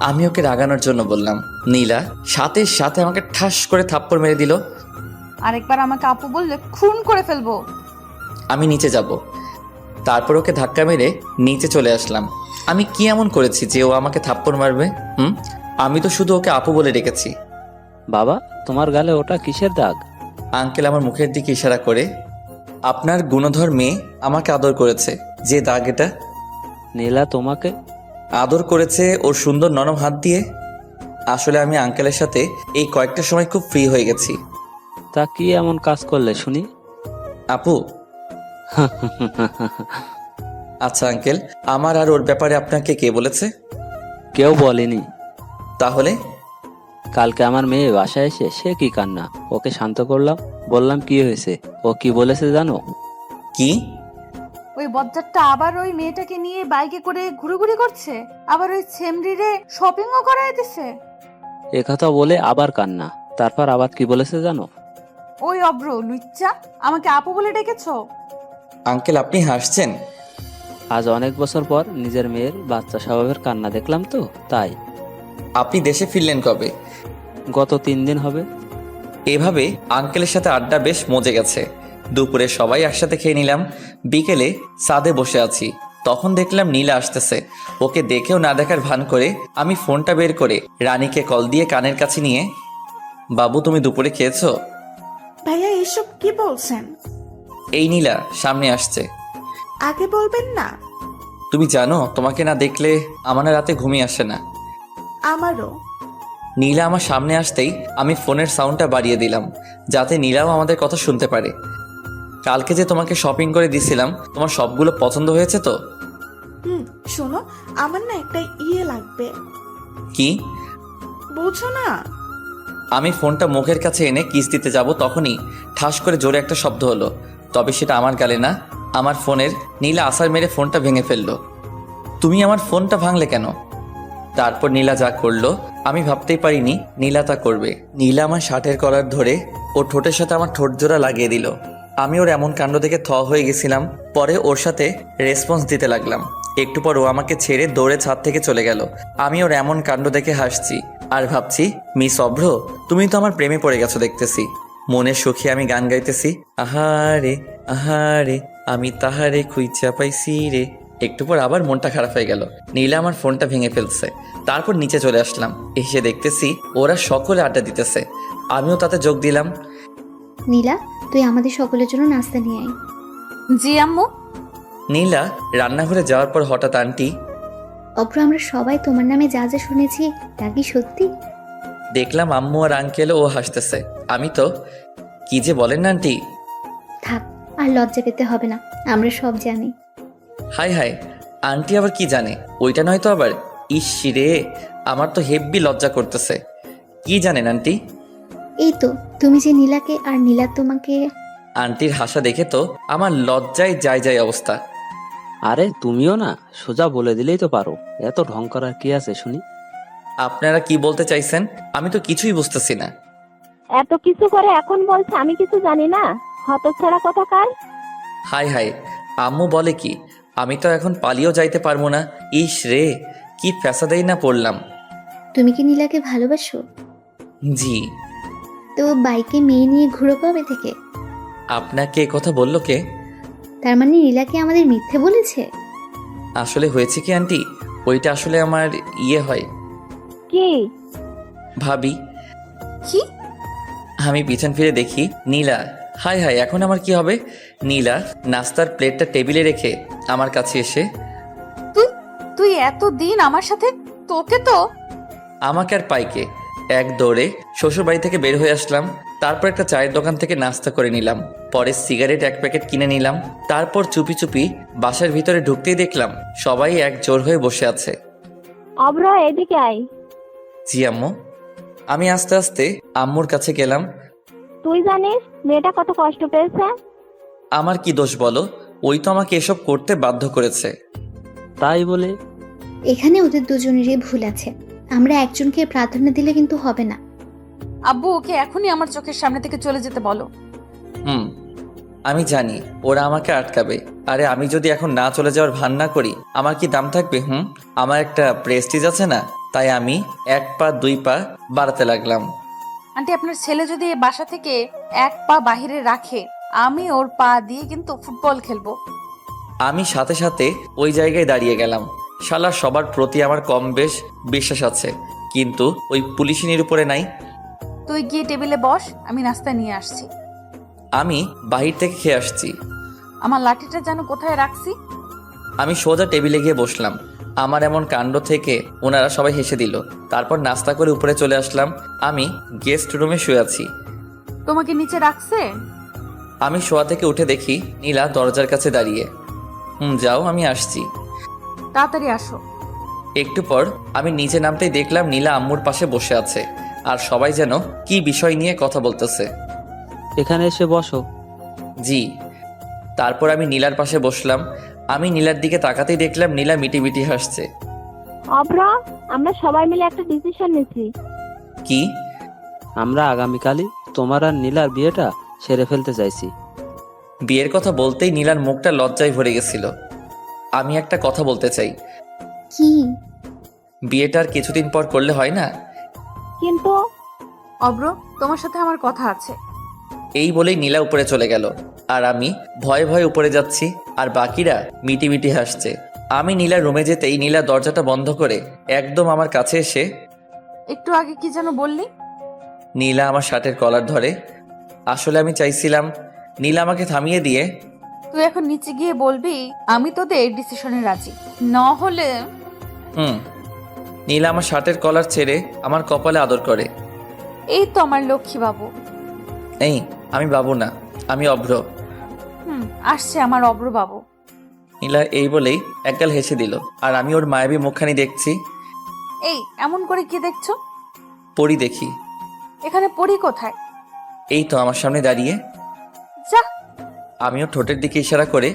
আমি ওকে রাগানোর জন্য বললাম। নীলা সাথে সাথে আমাকে ঠাস করে থাপ্পড় মেরে দিল। আরেকবার আমাকে আপু বললে খুন করে ফেলবো। আমি নিচে যাব। তারপর ওকে ধাক্কা মেরে নিচে চলে আসলাম। আমি কি এমন করেছি যে ও আমাকে থাপ্পড় মারবে? আমি তো শুধু ওকে আপু বলে ডেকেছি। বাবা, তোমার গালে ওটা কিসের দাগ? আঙ্কেল আমার মুখের দিকে ইশারা করে, আপনার গুণধর মেয়ে আমাকে আদর করেছে, যে দাগ এটা। নীলা তোমাকে আদর করেছে ওর সুন্দর নরম হাত দিয়ে। আসলে আমি আঙ্কেলের সাথে এই কয়েকটা সময় খুব ফ্রি হয়ে গেছি। তা কি এমন কাজ করলে শুনি? আপু আচ্ছা আঙ্কেল, আমার আর ওর ব্যাপারে আপনাকে কে বলেছে? কেউ বলেনি। তাহলে? কালকে আমার মেয়ে বাসায় এসে সে কি কান্না, ওকে শান্ত করলাম, বললাম কি হয়েছে। ও কি বলেছে জানো? কি? ওই বজ্জারটা আবার ওই মেয়েটাকে নিয়ে বাইকে করে ঘুরোঘুরি করছে, আবার ওই ছেমরিরে শপিংও করায় দিছে। একথা বলে আবার কান্না। তারপর আবার কি বলেছে জানো? ওই অব্র লুচ্চা, আমাকে আপু বলে ডেকেছো? আঙ্কেল আপনি হাসছেন? আজ অনেক বছর পর নিজের মেয়ের বাচ্চা স্বভাবের কান্না দেখলাম তো তাই। আপনি দেশে ফিরলেন কবে? গত 3 দিন হবে। এভাবে আঙ্কেলের সাথে আড্ডা বেশ মজে গেছে। দুপুরে সবাই একসাথে খেয়ে নিলাম। বিকেলে ছাদে বসে আছি, তখন দেখলাম নীলা আসতেছে। ওকে দেখেও না দেখার ভান করে আমি ফোনটা বের করে রানীকে কল দিয়ে কানের কাছে নিয়ে, বাবু তুমি দুপুরে খেয়েছো? ভাইয়া এসব কি বলছেন? এই নীলা সামনে আসছে। আগে বলবেন না। তুমি জানো তোমাকে না দেখলে আমার না রাতে ঘুমিয়ে আসে না। আমারও। নীলা আমার সামনে আসতেই আমি ফোনের সাউন্ডটা বাড়িয়ে দিলাম, যাতে নীলাও আমাদের কথা শুনতে পারে। কালকে যে তোমাকে শপিং করে দিছিলাম, তোমার সবগুলো পছন্দ হয়েছে তো? শোনো, আমার না একটা লাগবে। কি? বুঝো না? আমি ফোনটা মুখের কাছে এনে কিস দিতে যাব, তখনই ঠাস করে জোরে একটা শব্দ হলো। তবে সেটা আমার গালে না, আমার ফোনের। নীলা আছাড় মেরে ফোনটা ভেঙে ফেললো। তুমি আমার ফোনটা ভাঙলে কেন? তারপর নীলা যা করলো আমি ভাবতেই পারিনি নীলা তা করবে। নীলা আমার শার্টের কলার ধরে ওর ঠোঁটের সাথে আমার ঠোঁট জোড়া লাগিয়ে দিল। আমি ওর এমন কাণ্ড দেখে থ হয়ে গেছিলাম। পরে ওর সাথে রেসপন্স দিতে লাগলাম। একটু পর ও আমাকে ছেড়ে দৌড়ে ছাদ থেকে চলে গেল। আমি ওর এমন কাণ্ড দেখে হাসছি আর ভাবছি, মিস অভ্র, তুমি তো আমার প্রেমে পড়ে গেছো দেখতেছি। মনের সুখে আমি গান গাইতেছি, আহারে আহারে আমি তাহারে খুঁজা পাইছি রে। একটু পর আবার মনটা খারাপ হয়ে গেল। নীলা আমার ফোনটা ভেঙে ফেলছে। তারপর নিচে চলে আসলাম। এসে দেখতেছি ওরা সকলে আড্ডা দিতেছে, আমিও তাতে যোগ দিলাম। নীলা, তুই আমাদের সকলের জন্য নাস্তা নিয়ে আয়। জি আম্মু। নীলা রান্নাঘরে যাওয়ার পর হঠাৎ আন্টি, অভ্র, আমরা সবাই তোমার নামে যা যা শুনেছি তা কি সত্যি? দেখলাম আম্মু আর আঙ্কেলও ও হাসতেছে। আমি তো, কি যে বলেন না আন্টি। থাক, আর লজ্জা পেতে হবে না, আমরা সব জানি। হাই হাই, আন্টি আবার কি জানে? ওইটা নয়তো আবার। ইস রে, আমার তো হেব্বি লজ্জা করতেছে। কি জানেন আন্টি? এই তো, তুমি যে নীলাকে আর নীলা তোমাকে। আন্টির হাসা দেখে তো আমার লজ্জায় যায় যায় অবস্থা। আরে তুমিও না, সোজা বলে দিলেই তো পারো, এত ঢং করার কি আছে শুনি? আপনারা কি বলতে চাইছেন? আমি তো কিছুই বুঝতেছি না। এত কিছু করে এখন বলছে আমি কিছু জানি না, হতচ্ছাড়া কোথাকার। হাই হাই, আম্মু বলে কি? আমি তো এখন পালিয়েও যাইতে পারবো না। ইস রে, কি ফ্যাসাদেই না পড়লাম। তুমি কি নীলাকে ভালোবাসো? জি। তো বাইকে মেয়ে নিয়ে ঘুরো কবে থেকে? আপনাকে এ কথা বললো কে? তার মানে নীলাকে আমাদের মিথ্যে বলেছে? আসলে হয়েছে কি আন্টি, ওইটা আসলে আমার ইয়ে হয় কি? ভাবি। কি? আমি পিছন ফিরে দেখি নীলা। হাই হাই, এখন আমার কি হবে? নীলা নাস্তার প্লেটটা টেবিলে রেখে আমার কাছে এসে, তুই এতদিন আমার সাথে, তোকে তো। আমাকে আর পাইকে এক দৌড়ে শ্বশুর বাড়ি থেকে বের হয়ে আসলাম। তারপর একটা চায়ের দোকান থেকে নাস্তা করে নিলাম। পরে সিগারেট এক প্যাকেট কিনে নিলাম। তারপর চুপি চুপি বাসার ভিতরে ঢুকতেই দেখলাম সবাই এক জোর হয়ে বসে আছে। অভ্র, এদিকে আয়। জি আম্মু। আমি আস্তে আস্তে আম্মুর কাছে গেলাম। তুই জানিস মেয়েটা কত কষ্ট পেয়েছে? আমার কি দোষ বলো? ওই তো আমাকে এসব করতে বাধ্য করেছে। তাই বলে? এখানে ওদের দুজনেরই ভুল আছে, আমরা একজনকে প্রাধান্য দিলে কিন্তু হবে না। আব্বু, ওকে এখনই আমার চোখের সামনে থেকে চলে যেতে বলো। আমি জানি ওরা আমাকে আটকাবে। আরে আমি যদি এখন না চলে যাওয়ার ভান না করি, আমার কি দাম থাকবে? আমার একটা প্রেস্টিজ আছে না? তাই আমি 1 পা 2 পা বাড়াতে লাগলাম। আন্টি, আপনার ছেলে যদি এ বাসা থেকে 1 পা বাহিরে রাখে, আমি ওর পা দিয়ে কিন্তু ফুটবল খেলবো। আমি সাথে সাথে ওই জায়গায় দাঁড়িয়ে গেলাম। শালা সবার প্রতি আমার কম বেশ বিশ্বাস আছে, কিন্তু ওই পুলিশিনীর উপরে নাই। তুই গিয়ে টেবিলে বস, আমি নাস্তা নিয়ে আসছি। আমি বাহির থেকে খেয়ে আসছি। আমার লাঠিটা যেন কোথায় রাখছি। আমি সোজা টেবিলে গিয়ে বসলাম। আমার এমন কাণ্ড থেকে ওনারা সবাই হেসে দিল। তারপর নাস্তা করে উপরে চলে আসলাম। আমি গেস্ট রুমে শুয়ে আছি। তোমাকে নিচে রাখছে? আমি শোয়া থেকে উঠে দেখি নীলা দরজার কাছে দাঁড়িয়ে। যাও, আমি আসছি। তাড়াতাড়ি আসো। একটু পর আমি নিচে নামতেই দেখলাম নীলা আম্মুর পাশে বসে আছে আর সবাই যেন কি বিষয় নিয়ে কথা বলতেছে। এখানে এসে বসো। জি। তারপর আমি নীলার পাশে বসলাম। আমি নীলার দিকে তাকাতেই দেখলাম নীলা মিটিমিটি হাসছে। অভ্র, আমরা সবাই মিলে একটা ডিসিশন নিয়েছি। কি? আমরা আগামীকালই তোমার আর নীলার বিয়েটা সেরে ফেলতে চাইছি। বিয়ের কথা বলতেই নীলার মুখটা লজ্জায় ভরে গেছিল। আমি একটা কথা বলতে চাই। কি? বিয়েটা আর কিছুদিন পর করলে হয় না? কিন্তু অব্র, তোমার সাথে আমার কথা আছে। এই বলেই নীলা উপরে চলে গেল আর আমি ভয়ে ভয়ে উপরে যাচ্ছি আর বাকিরা মিটিমিটি হাসছে। আমি নীলার রুমে যেতেই নীলা দরজাটা বন্ধ করে একদম আমার কাছে এসে, একটু আগে কি যেন বললি? নীলা আমার শার্টের কলার ধরে। আসলে আমি চাইছিলাম নীলা আমাকে থামিয়ে দিয়ে, তুই এখন নিচে গিয়ে বলবি আমি তোদের ডিসিশনে রাজি, না হলে। নীলা আমার শার্টের কলার ছেড়ে আমার কপালে আদর করে। এই তো আমার লক্ষ্মী বাবু। এই, আমি বাবু না, আমি অভ্র। আসছে আমার অব্র বাবু। নীলা এই বলেই একগাল হেসে দিল আর আমি ওর মায়াবী মুখখানি দেখছি। এই, এমন করে কি দেখছো? পরি দেখি। এখানে পড়ি কোথায়? এই তো আমার সামনে দাঁড়িয়ে। যা। আমিও ঠোঁটের দিকে ইশারা করে,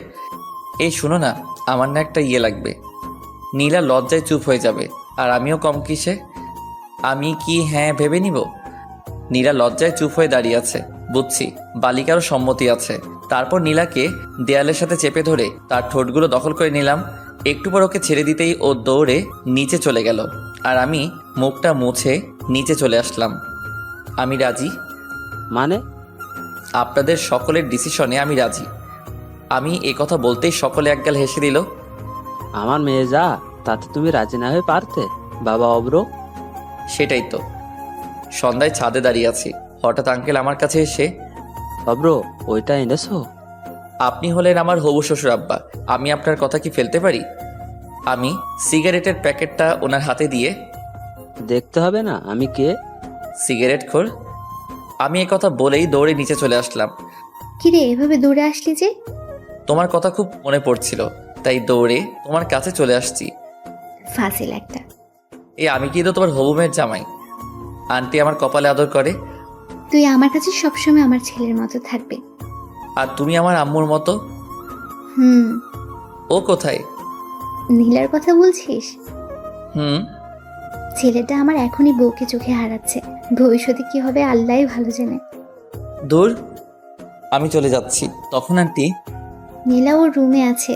এই শুনো না, আমার না একটা ইয়ে লাগবে। নীলা লজ্জায় চুপ হয়ে যাবে, আর আমিও কম কিসে। আমি কি হ্যাঁ ভেবে নিব? নীলা লজ্জায় চুপ হয়ে দাঁড়িয়ে আছে। বুঝছি, বালিকারও সম্মতি আছে। তারপর নীলাকে দেয়ালের সাথে চেপে ধরে তার ঠোঁটগুলো দখল করে নিলাম। একটু পর ওকে ছেড়ে দিতেই ও দৌড়ে নিচে চলে গেল, আর আমি মুখটা মুছে নিচে চলে আসলাম। আমি রাজি। মানে? আপনাদের সকলের ডিসিশনে আমি রাজি। আমি এ কথা বলতেই সকলে একগাল হেসে দিল। আমার মেয়ে যা, তাতে তুমি রাজি না হয়ে পারতে বাবা অব্র? সেটাই তো। সন্ধ্যায় ছাদে দাঁড়িয়ে আছি, হঠাৎ আঙ্কেল আমার কাছে এসে, অব্র ওইটা এনেছো? আপনি হলেন আমার হবু শ্বশুর আব্বা, আমি আপনার কথা কি ফেলতে পারি? আমি সিগারেটের প্যাকেটটা ওনার হাতে দিয়ে, দেখতে হবে না আমি কে? সিগারেট খোর। আমি এ কথা বলেই দৌড়ে নিচে চলে আসলাম। কিরে এভাবে দৌড়ে আসলি যে? তোমার কথা খুব মনে পড়ছিল, তাই দৌড়ে তোমার কাছে চলে আসছি। ফাজিল একটা। আমি কিন্তু তোমার হবু মেয়ের জামাই। আন্টি আমার কপালে আদর করে। তুই আমার কাছে সবসময় আমার ছেলের মতো থাকবে। আর তুমি আমার আম্মুর মতো। হুম। ও কোথায়? নীলার কথা বলছিস? হুম। ছেলেটা আমার এখনই বউকে চোখে হারাচ্ছে, ভবিষ্যতে কি হবে আল্লাহই ভালো জানে। দূর, আমি চলে যাচ্ছি। তখন আন্টি, নীলা ওর রুমে আছে।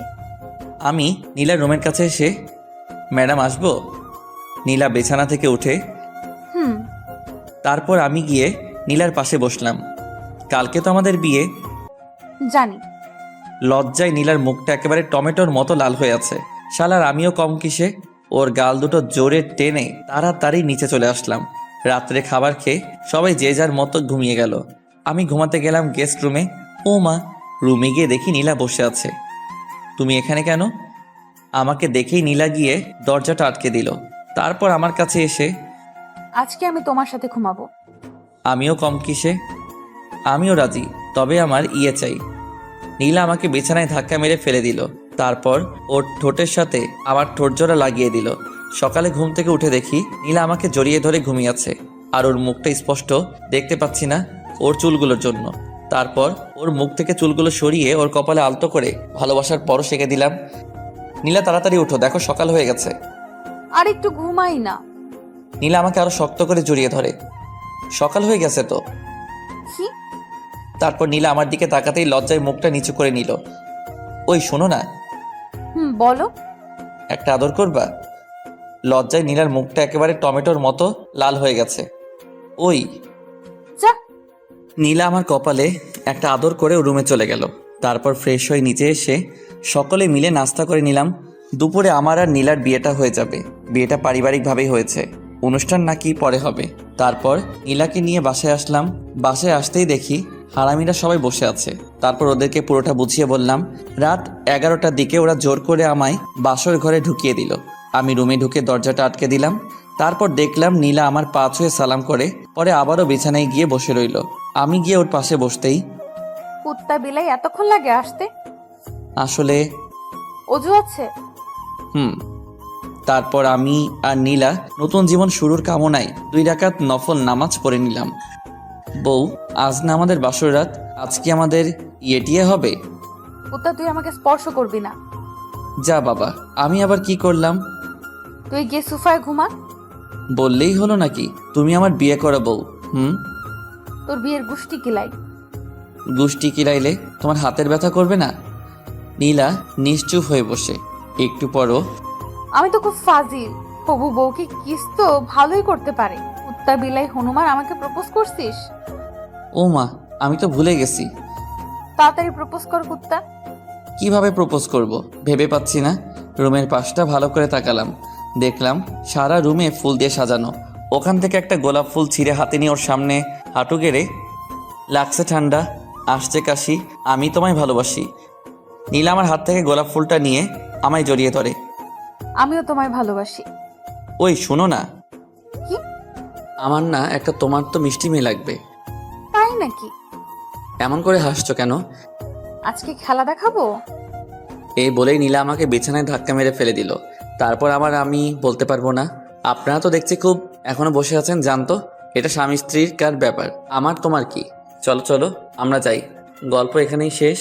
আমি নীলার রুমের কাছে এসে, ম্যাডাম আসবো? নীলা বিছানা থেকে উঠে, হুম। তারপর আমি গিয়ে নীলার পাশে বসলাম। কালকে তো আমাদের বিয়ে। জানি। লজ্জায় নীলার মুখটা একেবারে টমেটোর মতো লাল হয়ে আছে। শালার আমিও কম কিসে। ওর গাল দুটো জোরে টেনে তাড়াতাড়ি নিচে চলে আসলাম। রাত্রে খাবার খেয়ে সবাই যে যার মতো ঘুমিয়ে গেল। আমি ঘুমাতে গেলাম গেস্ট রুমে। ও মা, রুমে গিয়ে দেখি নীলা বসে আছে। তুমি এখানে কেন? আমাকে দেখেই নীলা গিয়ে দরজাটা আটকে দিল। তারপর আমার কাছে এসে, আজকে আমি তোমার সাথে ঘুমাবো। আমিও কম কিসে, আমিও রাজি, তবে আমার ইয়ে চাই। নীলা আমাকে বিছানায় ধাক্কা মেরে ফেলে দিল। তারপর ওর ঠোঁটের সাথে আমার ঠোঁট জোড়া লাগিয়ে দিল। সকালে ঘুম থেকে উঠে দেখি নীলা আমাকে জড়িয়ে ধরে ঘুমিয়ে আছে, আর ওর মুখটা স্পষ্ট দেখতে পাচ্ছি না ওর চুলগুলোর জন্য। তারপর ওর মুখ থেকে চুলগুলো সরিয়ে ওর কপালে আলতো করে ভালোবাসার পরশ এঁকে দিলাম। নীলা তাড়াতাড়ি উঠো, দেখো সকাল হয়ে গেছে। আর একটু ঘুমাই না। নীলা আমাকে আরো শক্ত করে জড়িয়ে ধরে। সকাল হয়ে গেছে তো। কি? তারপর নীলা আমার দিকে তাকাতেই লজ্জায় মুখটা নিচু করে নিল। ওই শোনো না। হুম, বলো। একটা আদর করবা? লজ্জায় নীলার মুখটা একেবারে টমেটোর মতো লাল হয়ে গেছে। ওই যা। নীলা আমার কপালে একটা আদর করে রুমে চলে গেল। তারপর ফ্রেশ হয়ে নিচে এসে সকলে মিলে নাস্তা করে নিলাম। দুপুরে আমার আর নীলার বিয়েটা হয়ে যাবে। বিয়েটা পারিবারিকভাবেই হয়েছে, অনুষ্ঠান নাকি পরে হবে। তারপর নীলাকে নিয়ে বাসায় আসলাম। বাসায় আসতেই দেখি হারামিরা সবাই বসে আছে। তারপর ওদেরকে পুরোটা বুঝিয়ে বললাম। রাত 11টার দিকে ওরা জোর করে আমায় বাসর ঘরে ঢুকিয়ে দিল। আমি রুমে ঢুকে দরজাটা আটকে দিলাম। তারপর দেখলাম নীলা আমার পা ছুঁয়ে সালাম করে পরে আবারও বিছানায় গিয়ে বসে রইল। আমি গিয়ে ওর পাশে বসতেই, কুত্তা বিলাই এতক্ষণ লাগে আসতে? আসলে অজু আছে? তারপর আমি আর নীলা নতুন জীবন শুরুর কামনায় 2 রাকাত নফল নামাজ পড়ে নিলাম। বউ, আজ না আমাদের বাসর রাত, আজ কি আমাদের ইয়েটিয়ে হবে? কুত্তা, তুই আমাকে স্পর্শ করবি না। যা বাবা, আমি আবার কি করলাম? তুই গিয়ে সোফায় ঘুমা। বললেই হলো নাকি? তুমি আমার বিয়ে করা বউ। তোর বিয়ের গুষ্টি কিলাই। গুষ্টি কিলাইলে তোমার হাতের ব্যথা করবে না? নীলা নিশ্চুপ হয়ে বসে। একটু পরও, আমি তো খুব ফাজিল। হবু বউকে কিস তো ভালোই করতে পারে। কুত্তা বিলাই হনুমান আমাকে প্রপোজ করছিস? ও মা, আমি তো ভুলে গেছি। তাড়াতাড়ি প্রপোজ কর কুত্তা। কিভাবে প্রপোজ করব ভেবে পাচ্ছি না। রুমের পাশটা ভালো করে তাকালাম। দেখলাম সারা রুমে ফুল দিয়ে সাজানো। ওখান থেকে একটা গোলাপ ফুল ছিঁড়ে হাতে নিয়ে ওর সামনে হাঁটু গেড়ে, লাগছে ঠান্ডা, আসছে কাশি, আমি তোমায় ভালোবাসি। নীলা আমার হাত থেকে গোলাপ ফুলটা নিয়ে আমায় জড়িয়ে ধরে। আমিও তোমায় ভালোবাসি। ওই শোনো না। কি? আমার না একটা তোমার তো মিষ্টি মেয়ে লাগবে। তাই নাকি? এমন করে হাসছো কেন? আজকে খেলা দেখাবো। এই বলেই নীলা আমাকে বিছানায় ধাক্কা মেরে ফেলে দিল। তারপর আমি বলতে পারবো না। আপনারা তো দেখছি খুব এখনো বসে আছেন, জানতো এটা স্বামী স্ত্রীর কার ব্যাপার, আমার তোমার কি? চলো চলো আমরা যাই, গল্প এখানেই শেষ।